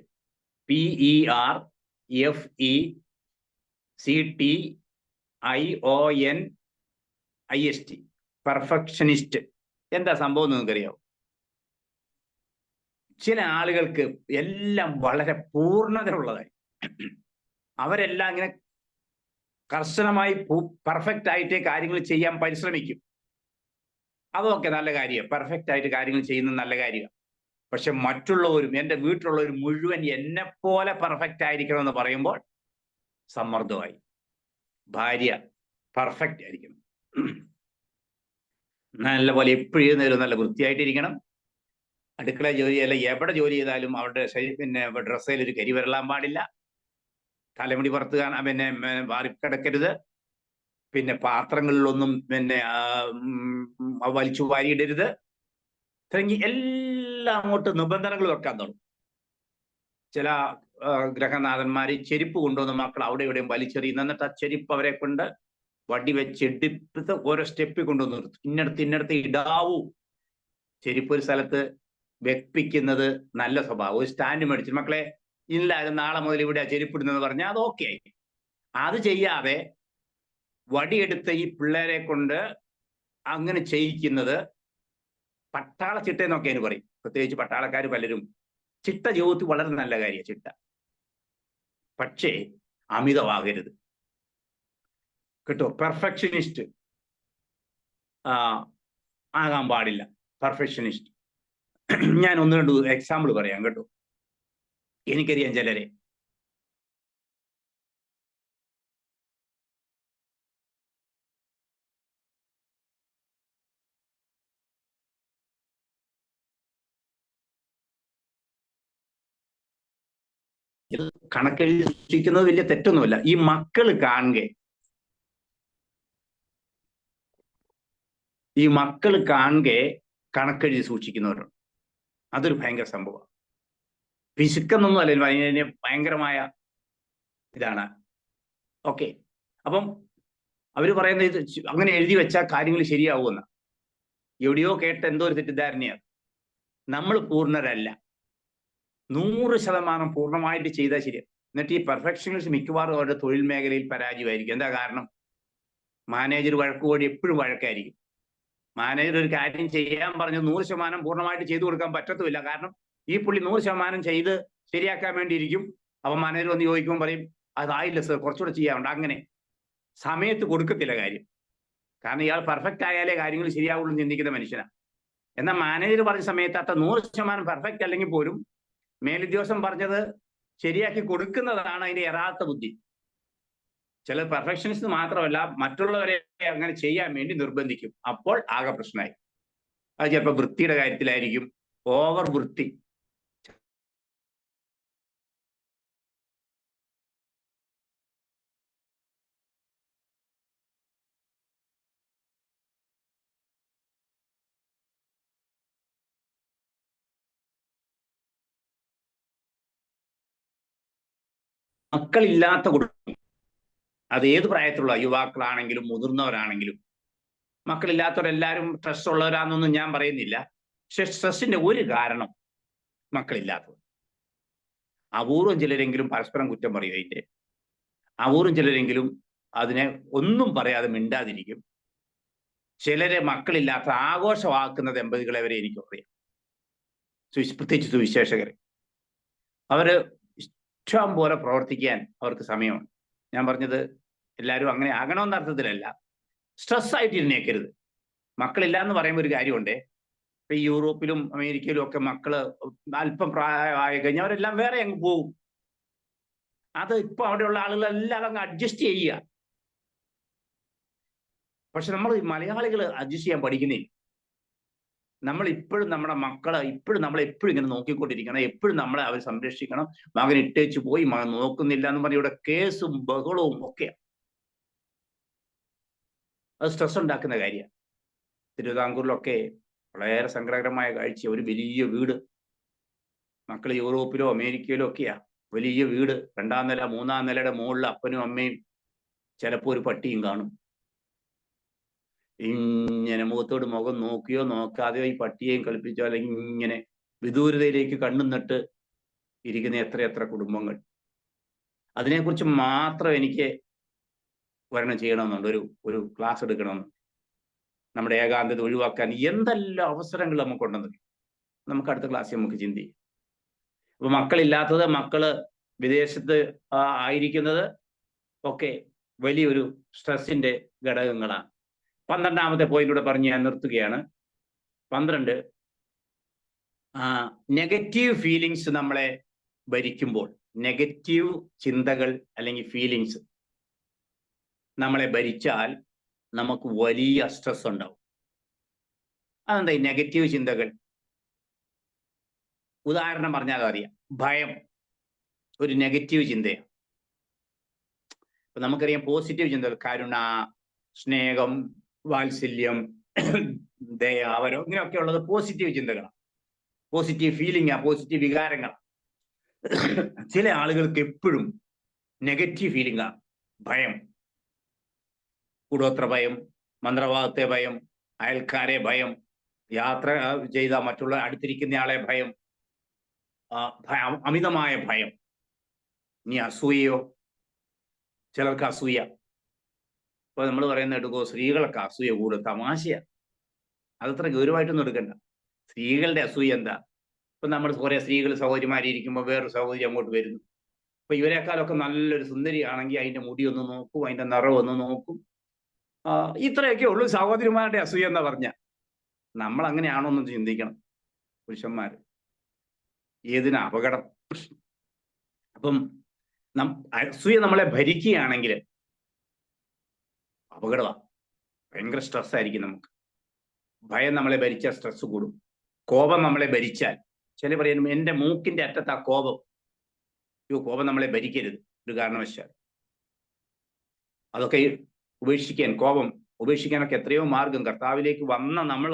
PERFECTIONIST, perfectionist. എന്താ സംഭവം എന്ന് നിങ്ങൾക്കറിയാവോ? ചില ആളുകൾക്ക് എല്ലാം വളരെ പൂർണ്ണത ഉള്ളതായി, അവരെല്ലാം ഇങ്ങനെ കർശനമായി പെർഫെക്റ്റ് ആയിട്ട് കാര്യങ്ങൾ ചെയ്യാൻ പരിശ്രമിക്കും. അതൊക്കെ നല്ല കാര്യം, പെർഫെക്റ്റ് ആയിട്ട് കാര്യങ്ങൾ ചെയ്യുന്നത് നല്ല കാര്യമാണ്. പക്ഷെ മറ്റുള്ളവരും, എൻ്റെ വീട്ടിലുള്ളവർ മുഴുവൻ എന്നെ പോലെ പെർഫെക്റ്റ് ആയിരിക്കണം എന്ന് പറയുമ്പോൾ സമ്മർദ്ദമായി. ഭാര്യ പെർഫെക്റ്റ് ആയിരിക്കണം, നല്ല പോലെ എപ്പോഴും നേരം നല്ല വൃത്തിയായിട്ടിരിക്കണം. അടുക്കള ജോലിയല്ല, എവിടെ ജോലി ചെയ്താലും അവരുടെ ഡ്രസ്സിൽ ഒരു കരി വരളാൻ പാടില്ല. തലമുടി പുറത്ത് കാണാൻ വാറിക്കിടക്കരുത്. പിന്നെ പാത്രങ്ങളിലൊന്നും വലിച്ചു വാരിയിടരുത്. തുടങ്ങി എല്ലാം അങ്ങോട്ട് നിബന്ധനകൾ വെക്കാൻ തുടങ്ങും. ചില ഗ്രഹനാഥന്മാര് ചെരുപ്പ് കൊണ്ടുവന്ന മക്കൾ അവിടെ ഇവിടെയും വലിച്ചെറിയുന്ന, എന്നിട്ട് ആ ചെരുപ്പ് അവരെ കൊണ്ട് വടി വെച്ച് എടുത്ത് ഓരോ സ്റ്റെപ്പിൽ കൊണ്ടുവന്ന് നിർത്തും. ഇന്നടത്ത് ഇടാവൂ. ചെരുപ്പ് ഒരു സ്ഥലത്ത് വെപ്പിക്കുന്നത് നല്ല സ്വഭാവം. ഒരു സ്റ്റാൻഡ് മേടിച്ചു, മക്കളെ ഇല്ല നാളെ മുതൽ ഇവിടെ ചെരുപ്പിടുന്നെന്ന് പറഞ്ഞാൽ അത് ഓക്കെ ആയി. അത് ചെയ്യാതെ വടിയെടുത്ത് ഈ പിള്ളേരെ കൊണ്ട് അങ്ങനെ ചെയ്യിക്കുന്നത് പട്ടാള ചിട്ട എന്നൊക്കെ അതിന് പറയും. പ്രത്യേകിച്ച് പട്ടാളക്കാർ പലരും ചിട്ട ജീവിതത്തിൽ വളരെ നല്ല കാര്യമാണ് ചിട്ട. പക്ഷേ അമിതമാകരുത് കേട്ടോ. പെർഫെക്ഷനിസ്റ്റ് ആകാൻ പാടില്ല. പെർഫെക്ഷനിസ്റ്റ് ഞാൻ 1-2 എക്സാമ്പിൾ പറയാം കേട്ടോ. എനിക്കറിയാം ചിലരെ. കണക്കെഴുതി സൂക്ഷിക്കുന്നത് വലിയ തെറ്റൊന്നുമല്ല. ഈ മക്കള് കാണുക കണക്കെഴുതി സൂക്ഷിക്കുന്നവരുണ്ട്. അതൊരു ഭയങ്കര സംഭവമാണ്. പിശുക്കെന്നൊന്നും അല്ല, അതിന് ഭയങ്കരമായ ഇതാണ്. ഓക്കെ, അപ്പം അവര് പറയുന്നത് ഇത് അങ്ങനെ എഴുതി വെച്ചാൽ കാര്യങ്ങൾ ശരിയാവുമെന്ന. എവിടെയോ കേട്ട എന്തോ ഒരു തെറ്റിദ്ധാരണയാണ്. നമ്മൾ പൂർണ്ണരല്ല. 100% പൂർണ്ണമായിട്ട് ചെയ്താൽ ശരിയാണ്. എന്നിട്ട് ഈ പെർഫെക്ഷനിസ്റ്റ് മിക്കവാറും അവരുടെ തൊഴിൽ മേഖലയിൽ പരാജയമായിരിക്കും. എന്താ കാരണം? മാനേജർ വഴക്കുകൂടി എപ്പോഴും വഴക്കായിരിക്കും. മാനേജർ ഒരു കാര്യം ചെയ്യാൻ പറഞ്ഞു 100% പൂർണ്ണമായിട്ട് ചെയ്തു കൊടുക്കാൻ പറ്റത്തുമില്ല. കാരണം ഈ പുള്ളി 100% ചെയ്ത് ശരിയാക്കാൻ വേണ്ടിയിരിക്കും. അപ്പം മാനേജർ വന്ന് ചോദിക്കുമ്പോൾ പറയും അതായില്ല സർ, കുറച്ചുകൂടെ ചെയ്യാറുണ്ട്. അങ്ങനെ സമയത്ത് കൊടുക്കത്തില്ല കാര്യം. കാരണം ഇയാൾ പെർഫെക്റ്റ് ആയാലേ കാര്യങ്ങൾ ശരിയാവുള്ളൂ എന്ന് ചിന്തിക്കുന്ന മനുഷ്യനാണ്. എന്നാൽ മാനേജർ പറഞ്ഞ സമയത്ത് അത്ര 100% പെർഫെക്റ്റ് അല്ലെങ്കിൽ പോലും മേലുദ്യോഗസ്ഥൻ പറഞ്ഞത് ശരിയാക്കി കൊടുക്കുന്നതാണ് അതിന്റെ യഥാർത്ഥ ബുദ്ധി. ചില പെർഫെക്ഷനിസ്റ്റ് മാത്രമല്ല, മറ്റുള്ളവരെ അങ്ങനെ ചെയ്യാൻ വേണ്ടി നിർബന്ധിക്കും. അപ്പോൾ ആകെ പ്രശ്നമായി. അത് ചിലപ്പോൾ വൃത്തിയുടെ കാര്യത്തിലായിരിക്കും. ഓവർ വൃത്തി. മക്കളില്ലാത്ത കുടുംബം, അത് ഏത് പ്രായത്തിലുള്ള യുവാക്കളാണെങ്കിലും മുതിർന്നവരാണെങ്കിലും, മക്കളില്ലാത്തവരെല്ലാവരും സ്ട്രെസ് ഉള്ളവരാണെന്നൊന്നും ഞാൻ പറയുന്നില്ല. പക്ഷെ സ്ട്രെസ്സിന്റെ ഒരു കാരണം മക്കളില്ലാത്തവർ. അപൂർവം ചിലരെങ്കിലും പരസ്പരം കുറ്റം പറയും. അതിൻ്റെ അപൂർവം ചിലരെങ്കിലും അതിനെ ഒന്നും പറയാതെ മിണ്ടാതിരിക്കും. ചിലരെ മക്കളില്ലാത്ത ആഘോഷമാക്കുന്ന ദമ്പതികളെ വരെ എനിക്ക് അറിയാം. പ്രത്യേകിച്ച് സുവിശേഷകരെ. അവര് ഇഷ്ടം പോലെ പ്രവർത്തിക്കാൻ അവർക്ക് സമയമുണ്ട്. ഞാൻ പറഞ്ഞത് എല്ലാവരും അങ്ങനെ ആകണമെന്ന അർത്ഥത്തിലല്ല. സ്ട്രെസ് ആയിട്ടിരുന്നേക്കരുത്. മക്കളില്ല എന്ന് പറയുമ്പോൾ ഒരു കാര്യമുണ്ട്. ഇപ്പൊ ഈ യൂറോപ്പിലും അമേരിക്കയിലും ഒക്കെ മക്കള് അല്പം പ്രായമായി കഴിഞ്ഞാൽ അവരെല്ലാം വേറെ അങ്ങ് പോകും. അത് ഇപ്പൊ അവിടെയുള്ള ആളുകളെല്ലാം അങ്ങ് അഡ്ജസ്റ്റ് ചെയ്യുക. പക്ഷെ നമ്മൾ മലയാളികൾ അഡ്ജസ്റ്റ് ചെയ്യാൻ പഠിക്കുന്നില്ല. നമ്മൾ ഇപ്പോഴും നമ്മുടെ മക്കളെ ഇപ്പോഴും നമ്മളെ എപ്പോഴും ഇങ്ങനെ നോക്കിക്കൊണ്ടിരിക്കണം, എപ്പോഴും നമ്മളെ അവർ സംരക്ഷിക്കണം. മകൻ ഇട്ടേച്ചു പോയി, മകൻ നോക്കുന്നില്ല എന്ന് പറഞ്ഞ് ഇവിടെ കേസും ബഹളവും ഒക്കെയാണ്. അത് സ്ട്രെസ് ഉണ്ടാക്കുന്ന കാര്യമാണ്. തിരുവിതാംകൂറിലൊക്കെ വളരെ സങ്കടകരമായ കാഴ്ച. ഒരു വലിയ വീട്, മക്കൾ യൂറോപ്പിലോ അമേരിക്കയിലോ ഒക്കെയാ, വലിയ വീട്, 2ാം നില 3ാം നിലയുടെ മുകളിൽ അപ്പനും അമ്മയും ചിലപ്പോൾ ഒരു പട്ടിയും കാണും. ഇങ്ങനെ മുഖത്തോട് മുഖം നോക്കിയോ നോക്കാതെയോ ഈ പട്ടിയെയും കളിപ്പിച്ചോ, അല്ലെങ്കിൽ ഇങ്ങനെ വിദൂരതയിലേക്ക് കണ്ണും നട്ട് ഇരിക്കുന്ന എത്ര കുടുംബങ്ങൾ. അതിനെക്കുറിച്ച് മാത്രം എനിക്ക് വരണം ചെയ്യണമെന്നുണ്ട്, ഒരു ക്ലാസ് എടുക്കണമെന്ന്. നമ്മുടെ ഏകാന്തത ഒഴിവാക്കാൻ എന്തെല്ലാം അവസരങ്ങൾ നമുക്കുണ്ടെന്ന് നമുക്ക് അടുത്ത ക്ലാസ്സിൽ നമുക്ക് ചിന്തിക്കാം. അപ്പൊ മക്കളില്ലാത്തത്, മക്കള് വിദേശത്ത് ആയിരിക്കുന്നത് ഒക്കെ വലിയൊരു സ്ട്രെസ്സിന്റെ ഘടകങ്ങളാണ്. 12ാമത്തെ പോയിന്റിലൂടെ പറഞ്ഞ് ഞാൻ നിർത്തുകയാണ്. 12, നെഗറ്റീവ് ഫീലിങ്സ് നമ്മളെ ഭരിക്കുമ്പോൾ, നെഗറ്റീവ് ചിന്തകൾ അല്ലെങ്കിൽ ഫീലിങ്സ് നമ്മളെ ഭരിച്ചാൽ നമുക്ക് വലിയ സ്ട്രെസ് ഉണ്ടാവും. അതെന്താ ഈ നെഗറ്റീവ് ചിന്തകൾ? ഉദാഹരണം പറഞ്ഞാൽ അറിയാം. ഭയം ഒരു നെഗറ്റീവ് ചിന്തയാണ്. ഇപ്പൊ നമുക്കറിയാം പോസിറ്റീവ് ചിന്തകൾ, കരുണ, സ്നേഹം, വാത്സല്യം, ദയ, അവരോ ഇങ്ങനെയൊക്കെ ഉള്ളത് പോസിറ്റീവ് ചിന്തകളാണ്, പോസിറ്റീവ് ഫീലിംഗ്, പോസിറ്റീവ് വികാരങ്ങളാണ്. ചില ആളുകൾക്ക് എപ്പോഴും നെഗറ്റീവ് ഫീലിംഗാണ്. ഭയം, കൂടോത്ര ഭയം, മന്ത്രവാദത്തെ ഭയം, അയൽക്കാരെ ഭയം, യാത്ര ചെയ്ത മറ്റുള്ള അടുത്തിരിക്കുന്നയാളെ ഭയം, അമിതമായ ഭയം. ഇനി അസൂയയോ, ചിലർക്ക് അസൂയ. ഇപ്പൊ നമ്മൾ പറയുന്ന എടുക്കോ, സ്ത്രീകളൊക്കെ അസൂയ കൂടും, തമാശയാണ്. അതത്ര ഗൗരവമായിട്ടൊന്നും എടുക്കണ്ട. സ്ത്രീകളുടെ അസൂയ എന്താ? ഇപ്പൊ നമ്മൾ കുറെ സ്ത്രീകൾ സഹോദരിമാരിയിരിക്കുമ്പോൾ വേറൊരു സഹോദരി അങ്ങോട്ട് വരുന്നു. അപ്പൊ ഇവരെക്കാളൊക്കെ നല്ലൊരു സുന്ദരിയാണെങ്കിൽ അതിന്റെ മുടി ഒന്ന് നോക്കും, അതിന്റെ നിറം ഒന്ന് നോക്കും. ഇത്രയൊക്കെ ഉള്ളൂ സഹോദരിമാരുടെ അസൂയ എന്ന് പറഞ്ഞ. നമ്മൾ അങ്ങനെയാണോ എന്ന് ചിന്തിക്കണം പുരുഷന്മാർ. ഏതിനാ അപകടം? അപ്പം അസൂയ നമ്മളെ ഭരിക്കുകയാണെങ്കിൽ അപകടമാണ്, ഭയങ്കര സ്ട്രെസ് ആയിരിക്കും നമുക്ക്. ഭയം നമ്മളെ ഭരിച്ചാൽ സ്ട്രെസ് കൂടും. കോപം നമ്മളെ ഭരിച്ചാൽ, ചില പറയുന്നു എൻ്റെ മൂക്കിന്റെ അറ്റത്ത് ആ കോപം. കോപം നമ്മളെ ഭരിക്കരുത് ഒരു കാരണവശാൽ. അതൊക്കെ ഉപേക്ഷിക്കാൻ, കോപം ഉപേക്ഷിക്കാനൊക്കെ എത്രയോ മാർഗം. കർത്താവിലേക്ക് വന്ന നമ്മൾ,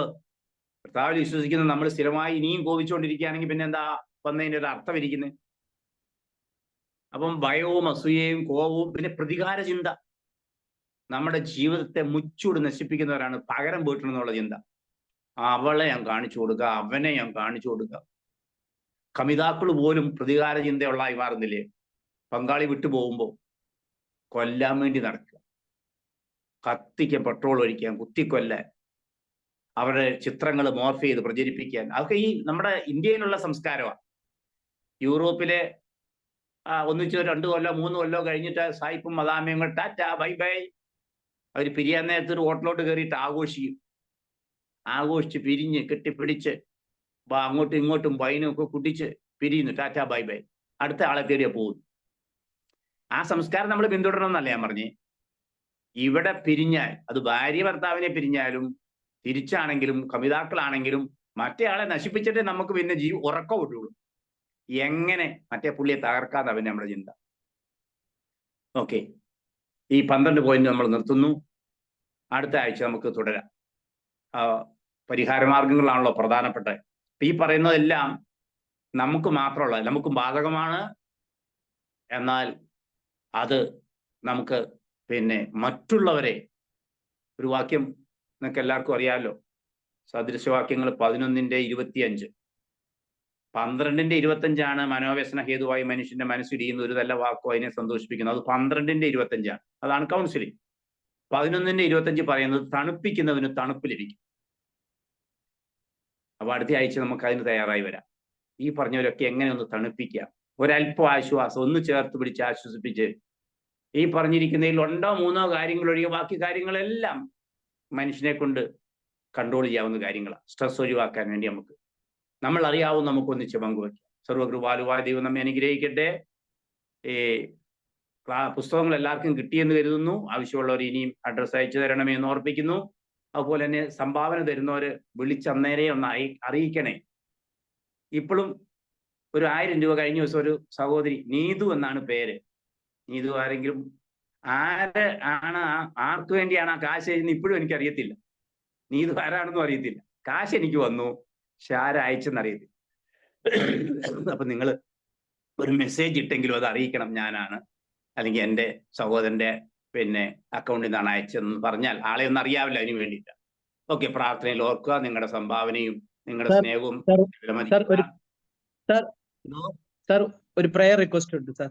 കർത്താവിൽ വിശ്വസിക്കുന്ന നമ്മൾ സ്ഥിരമായി ഇനിയും കോപിച്ചുകൊണ്ടിരിക്കുകയാണെങ്കിൽ പിന്നെ എന്താ വന്നതിൻ്റെ ഒരു അർത്ഥം ഇരിക്കുന്നത്? അപ്പം ഭയവും അസൂയയും കോപവും പിന്നെ പ്രതികാര ചിന്ത നമ്മുടെ ജീവിതത്തെ മുച്ചൂട് നശിപ്പിക്കുന്നവരാണ്. പകരം വീട്ടണമെന്നുള്ള ചിന്ത. അവളെ ഞാൻ കാണിച്ചു കൊടുക്കുക, അവനെ ഞാൻ കാണിച്ചു കൊടുക്കുക. കമിതാക്കൾ പോലും പ്രതികാര ചിന്തയുള്ളതായി മാറുന്നില്ലേ? പങ്കാളി വിട്ടുപോകുമ്പോൾ കൊല്ലാൻ വേണ്ടി നടക്കുക, കത്തിക്കാൻ, പെട്രോൾ ഒഴിക്കാൻ, കുത്തിക്കൊല്ലാൻ, അവരുടെ ചിത്രങ്ങൾ മോർഫ് ചെയ്ത് പ്രചരിപ്പിക്കാൻ. അതൊക്കെ ഈ നമ്മുടെ ഇന്ത്യയിലുള്ള സംസ്കാരമാണ്. യൂറോപ്പിലെ ഒന്നിച്ച് 2 കൊല്ലോ 3 കൊല്ലോ കഴിഞ്ഞിട്ട് സായിപ്പും മദാമയും ടാറ്റ ബൈ ബൈ അവർ പിരിയാൻ നേരത്തെ ഒരു ഹോട്ടലോട്ട് കയറിയിട്ട് ആഘോഷിക്കും. ആഘോഷിച്ച് പിരിഞ്ഞ് കെട്ടിപ്പിടിച്ച് അങ്ങോട്ടും ഇങ്ങോട്ടും വൈനും ഒക്കെ കുടിച്ച് പിരിയുന്നു. ടാറ്റ ബൈ ബൈ, അടുത്ത ആളെ തേടിയാ പോകുന്നു. ആ സംസ്കാരം നമ്മൾ പിന്തുടരണമെന്നല്ല ഞാൻ പറഞ്ഞേ. ഇവിടെ പിരിഞ്ഞാൽ, അത് ഭാര്യ ഭർത്താവിനെ പിരിഞ്ഞാലും തിരിച്ചാണെങ്കിലും കമിതാക്കളാണെങ്കിലും മറ്റേ ആളെ നശിപ്പിച്ചിട്ടേ നമുക്ക് പിന്നെ ഉറക്കം വിട്ടുള്ളൂ. എങ്ങനെ മറ്റേ പുള്ളിയെ തകർക്കാതെ അവൻ നമ്മുടെ ചിന്ത. ഓക്കെ, ഈ 12 പോയിന്റ് നമ്മൾ നിർത്തുന്നു. അടുത്ത ആഴ്ച നമുക്ക് തുടരാം. പരിഹാര മാർഗങ്ങളാണല്ലോ പ്രധാനപ്പെട്ട. ഈ പറയുന്നതെല്ലാം നമുക്ക് മാത്രമുള്ള, നമുക്കും ബാധകമാണ്. എന്നാൽ അത് നമുക്ക് പിന്നെ മറ്റുള്ളവരെ, ഒരു വാക്യം നിങ്ങൾക്ക് എല്ലാവർക്കും അറിയാമല്ലോ, സദൃശവാക്യങ്ങൾ 11:25. 12:25 മനോവ്യസന ഹേതുവായി മനുഷ്യന്റെ മനസ്സിടിയുന്ന ഒരു നല്ല വാക്കോ അതിനെ സന്തോഷിപ്പിക്കുന്നു. അത് 12:25. അതാണ് കൗൺസിലിംഗ്. 11:25 പറയുന്നത് തണുപ്പിക്കുന്നവന് തണുപ്പിലിരിക്കും. അപ്പൊ അടുത്ത ആഴ്ച നമുക്ക് അതിന് തയ്യാറായി വരാം. ഈ പറഞ്ഞവരൊക്കെ എങ്ങനെ ഒന്ന് തണുപ്പിക്കാം, ഒരല്പം ആശ്വാസം, ഒന്ന് ചേർത്ത് പിടിച്ച് ആശ്വസിപ്പിച്ച്, ഈ പറഞ്ഞിരിക്കുന്നതിൽ 2 3 കാര്യങ്ങൾ ഒഴികെ ബാക്കി കാര്യങ്ങളെല്ലാം മനുഷ്യനെ കൊണ്ട് കൺട്രോൾ ചെയ്യാവുന്ന കാര്യങ്ങളാണ്. സ്ട്രെസ് ഒഴിവാക്കാൻ വേണ്ടി നമ്മൾ അറിയാവുന്ന നമുക്കൊന്നിച്ച് പങ്കുവയ്ക്കാം. സർവ്വകൃപാലുവായ ദൈവം നമ്മെ അനുഗ്രഹിക്കട്ടെ. ഈ പുസ്തകങ്ങൾ എല്ലാവർക്കും കിട്ടിയെന്ന് കരുതുന്നു. ആവശ്യമുള്ളവർ ഇനിയും അഡ്രസ്സ് അയച്ചു തരണമേ എന്ന് ഓർപ്പിക്കുന്നു. അതുപോലെ തന്നെ സംഭാവന തരുന്നവർ വിളിച്ചന്നേരെ ഒന്ന് അറിയിക്കണേ. ഇപ്പോഴും ഒരു 1000 രൂപ കഴിഞ്ഞ ദിവസം ഒരു സഹോദരി നീതു എന്നാണ് പേര്. നീതു ആരെങ്കിലും ആർക്ക് വേണ്ടിയാണ് ആ കാശ് എന്ന് ഇപ്പോഴും എനിക്കറിയത്തില്ല. നീതു ആരാണെന്നും അറിയത്തില്ല. കാശ് എനിക്ക് വന്നു, പക്ഷെ ആരയച്ചെന്ന് അറിയത്തില്ല. അപ്പൊ നിങ്ങൾ ഒരു മെസ്സേജ് ഇട്ടെങ്കിലും അത് അറിയിക്കണം, ഞാനാണ്, അല്ലെങ്കിൽ എൻ്റെ സഹോദരന്റെ അക്കൗണ്ടിൽ നിന്നാണ് അയച്ചതെന്ന് പറഞ്ഞാൽ ആളെ ഒന്നും അറിയാവില്ല. അതിന് വേണ്ടിയിട്ട് ഓക്കെ. പ്രാർത്ഥനയിൽ ഓർക്കുക, നിങ്ങളുടെ സംഭാവനയും നിങ്ങളുടെ സ്നേഹവും. സർ ഒരു പ്രയർ റിക്വസ്റ്റ് ഉണ്ട് സർ.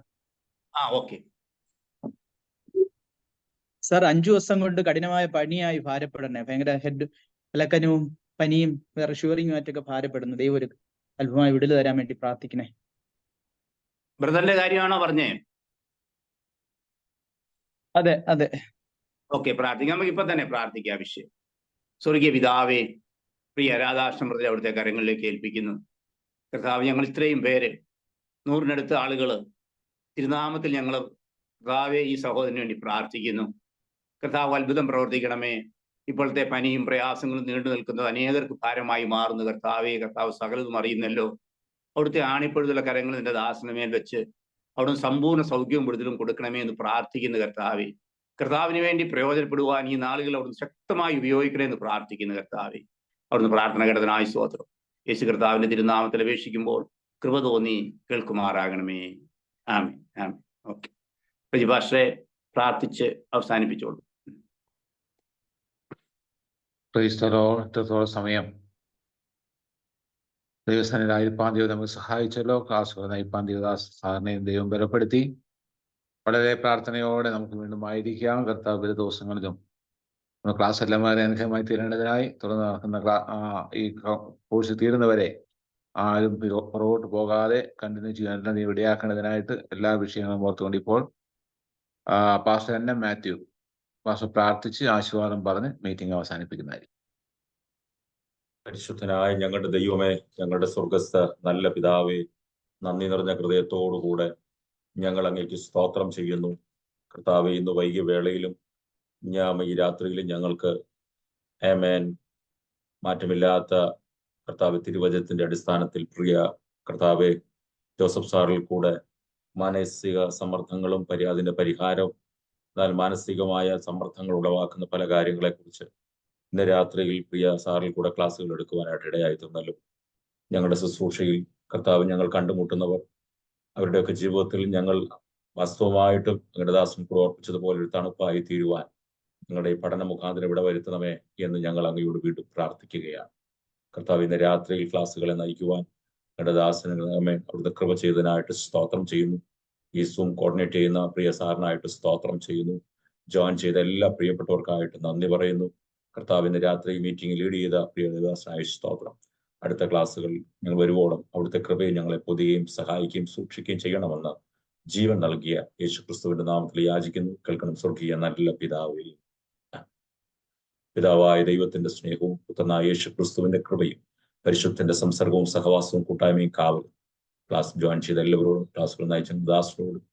Okay sir. 5 ദിവസം കൊണ്ട് കഠിനമായ പനിയായി ഭാരപ്പെടണേ. ഭയങ്കര ഹെഡ് വിലക്കനവും പനിയും വേറെ ഷുഗറിങ്ങും മറ്റൊക്കെ ഭാരപ്പെടുന്നു. ദൈവം ഒരു അല്പമായി വിടുതൽ തരാൻ വേണ്ടി പ്രാർത്ഥിക്കണേ. ബ്രദറിന്റെ കാര്യമാണോ പറഞ്ഞേ? അതെ അതെ. ഓക്കെ, പ്രാർത്ഥിക്കാം. നമുക്ക് ഇപ്പൊ തന്നെ പ്രാർത്ഥിക്കാം. വിഷയം സ്വർഗീയ പിതാവേ, പ്രിയ രാധാകൃഷ്ണമൃതി അവിടുത്തെ കരങ്ങളിലേക്ക് ഏൽപ്പിക്കുന്നു. കർത്താവ്, ഞങ്ങൾ ഇത്രയും പേര് 100-നടുത്ത് ആളുകൾ തിരുനാമത്തിൽ ഞങ്ങൾ കർത്താവെ ഈ സഹോദരന് വേണ്ടി പ്രാർത്ഥിക്കുന്നു. കർത്താവ്, അത്ഭുതം പ്രവർത്തിക്കണമേ. ഇപ്പോഴത്തെ പനിയും പ്രയാസങ്ങളും നീണ്ടു നിൽക്കുന്നത് അനേകർക്ക് ഭാരമായി മാറുന്നു. കർത്താവെ, കർത്താവ് സകലതും അറിയുന്നല്ലോ. അവിടുത്തെ ആണിപ്പൊഴുതുള്ള കരങ്ങൾ നിന്റെ ദാസനമേൽ വെച്ച് അവിടുന്ന് സമ്പൂർണ്ണ സൗഖ്യവും വിടുതലും കൊടുക്കണമേ എന്ന് പ്രാർത്ഥിക്കുന്നു. കർത്താവെ, കർത്താവിന് വേണ്ടി പ്രയോജനപ്പെടുവാൻ ഈ നാളുകൾ അവിടുന്ന് ശക്തമായി ഉപയോഗിക്കണേ എന്ന് പ്രാർത്ഥിക്കുന്നു. കർത്താവെ, അവിടുന്ന് പ്രാർത്ഥന കേട്ടതിനായി സ്തോത്രം. യേശു കർത്താവിന്റെ തിരുനാമത്തിൽ അപേക്ഷിക്കുമ്പോൾ കൃപ തോന്നി കേൾക്കുമാറാകണമേ. ആമേൻ ആമേൻ. ഓക്കെ, പ്രതിഭാഷയെ പ്രാർത്ഥിച്ച് അവസാനിപ്പിച്ചോളൂ. ഇത്രത്തോളം സമയം ദൈവസന്നിധിയിലായിരിക്കാൻ ദൈവം നമുക്ക് സഹായിച്ചല്ലോ. ക്ലാസ് നയിപ്പാൻ സാറിനെയും ദൈവം ബലപ്പെടുത്തി. വളരെ പ്രാർത്ഥനയോടെ നമുക്ക് വീണ്ടും ആയിരിക്കാം. കർത്താവ് വരും ദിവസങ്ങളിലും ക്ലാസ് എല്ലാം വളരെ അനുഗ്രഹമായി തീരേണ്ടതിനായി തുടർന്ന് നടക്കുന്ന ഈ കോഴ്സ് തീരുന്നവരെ ആരും പുറകോട്ട് പോകാതെ കണ്ടിന്യൂ ചെയ്യാൻ നീ ഇടയാക്കേണ്ടതിനായിട്ട് എല്ലാ വിഷയങ്ങളും ഓർത്തുകൊണ്ട് ഇപ്പോൾ പാസ്റ്റർ എന്നെ മാത്യു പാസ്റ്റർ പ്രാർത്ഥിച്ച് ആശീർവാദം പറഞ്ഞ് മീറ്റിംഗ് അവസാനിപ്പിക്കുന്നതായിരിക്കും. പരിശുദ്ധനായ ഞങ്ങളുടെ ദൈവമേ, ഞങ്ങളുടെ സ്വർഗസ്ഥ നല്ല പിതാവേ, നന്ദി നിറഞ്ഞ ഹൃദയത്തോടുകൂടെ ഞങ്ങൾ അങ്ങേക്ക് സ്തോത്രം ചെയ്യുന്നു. കർത്താവേ, ഇന്ന് വൈകിയ വേളയിലും ഈ രാത്രിയിലും ഞങ്ങൾക്ക് ആമേൻ മാറ്റമില്ലാത്ത കർത്താവ് തിരുവചനത്തിന്റെ അടിസ്ഥാനത്തിൽ പ്രിയ കർത്താവെ ജോസഫ് സാറിൽ കൂടെ മാനസിക സമ്മർദ്ദങ്ങളും അതിന്റെ പരിഹാരവും, എന്നാൽ മാനസികമായ സമ്മർദ്ദങ്ങൾ ഉളവാക്കുന്ന പല കാര്യങ്ങളെക്കുറിച്ച് ഇന്ന് രാത്രിയിൽ പ്രിയ സാറിൽ കൂടെ ക്ലാസ്സുകൾ എടുക്കുവാനായിട്ട് ഇടയായി തീർന്നല്ലോ. ഞങ്ങളുടെ ശുശ്രൂഷയിൽ കർത്താവ് ഞങ്ങൾ കണ്ടുമുട്ടുന്നവർ അവരുടെയൊക്കെ ജീവിതത്തിൽ ഞങ്ങൾ വാസ്തവമായിട്ടും ഞങ്ങളുടെ ദാസൻ പ്രവർത്തിച്ചതുപോലെ ഒരു തണുപ്പായി തീരുവാൻ ഞങ്ങളുടെ ഈ പഠന മുഖാന്തരം ഇവിടെ വരുത്തണമേ എന്ന് ഞങ്ങൾ അങ്ങയോട് വീണ്ടും പ്രാർത്ഥിക്കുകയാണ്. കർത്താവ്, ഇന്ന് രാത്രിയിൽ ക്ലാസ്സുകളെ നയിക്കുവാൻ ഞങ്ങളുടെ ദാസന് അവിടുത്തെ കൃപ ചെയ്തതിനായിട്ട് സ്തോത്രം ചെയ്യുന്നു. ഈ സൂം കോർഡിനേറ്റ് ചെയ്യുന്ന പ്രിയ സാറിനായിട്ട് സ്തോത്രം ചെയ്യുന്നു. ജോയിൻ ചെയ്ത എല്ലാ പ്രിയപ്പെട്ടവർക്കായിട്ട് നന്ദി പറയുന്നു. കർത്താവ്, ഇന്ന് രാത്രി മീറ്റിംഗ് ലീഡ് ചെയ്ത പ്രിയ ദാസനായ സ്തോത്രം. അടുത്ത ക്ലാസ്സുകൾ ഞങ്ങൾ വരുവോളം അവിടുത്തെ കൃപയെ ഞങ്ങളെ പൊതിയുകയും സഹായിക്കുകയും സൂക്ഷിക്കുകയും ചെയ്യണമെന്ന് ജീവൻ നൽകിയ യേശു ക്രിസ്തുവിന്റെ നാമത്തിൽ യാചിക്കുന്നു. കേൾക്കണം സ്വർഗീയ നല്ല പിതാവേ. പിതാവായ ദൈവത്തിന്റെ സ്നേഹവും പുത്രനായ യേശു ക്രിസ്തുവിന്റെ കൃപയും പരിശുദ്ധന്റെ സംസർഗവും സഹവാസവും കൂട്ടായ്മയും കാവലും ക്ലാസ് ജോയിൻ ചെയ്ത എല്ലാവരോടും ക്ലാസ്സുകൾ നയിച്ച ദാസനോടും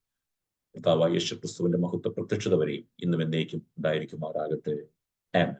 കർത്താവായ യേശു ക്രിസ്തുവിന്റെ മഹത്വ പ്രത്യക്ഷത വരെയും ഇന്നും എന്നേക്കും ഉണ്ടായിരിക്കുമാറാകട്ടെ. ആമേൻ.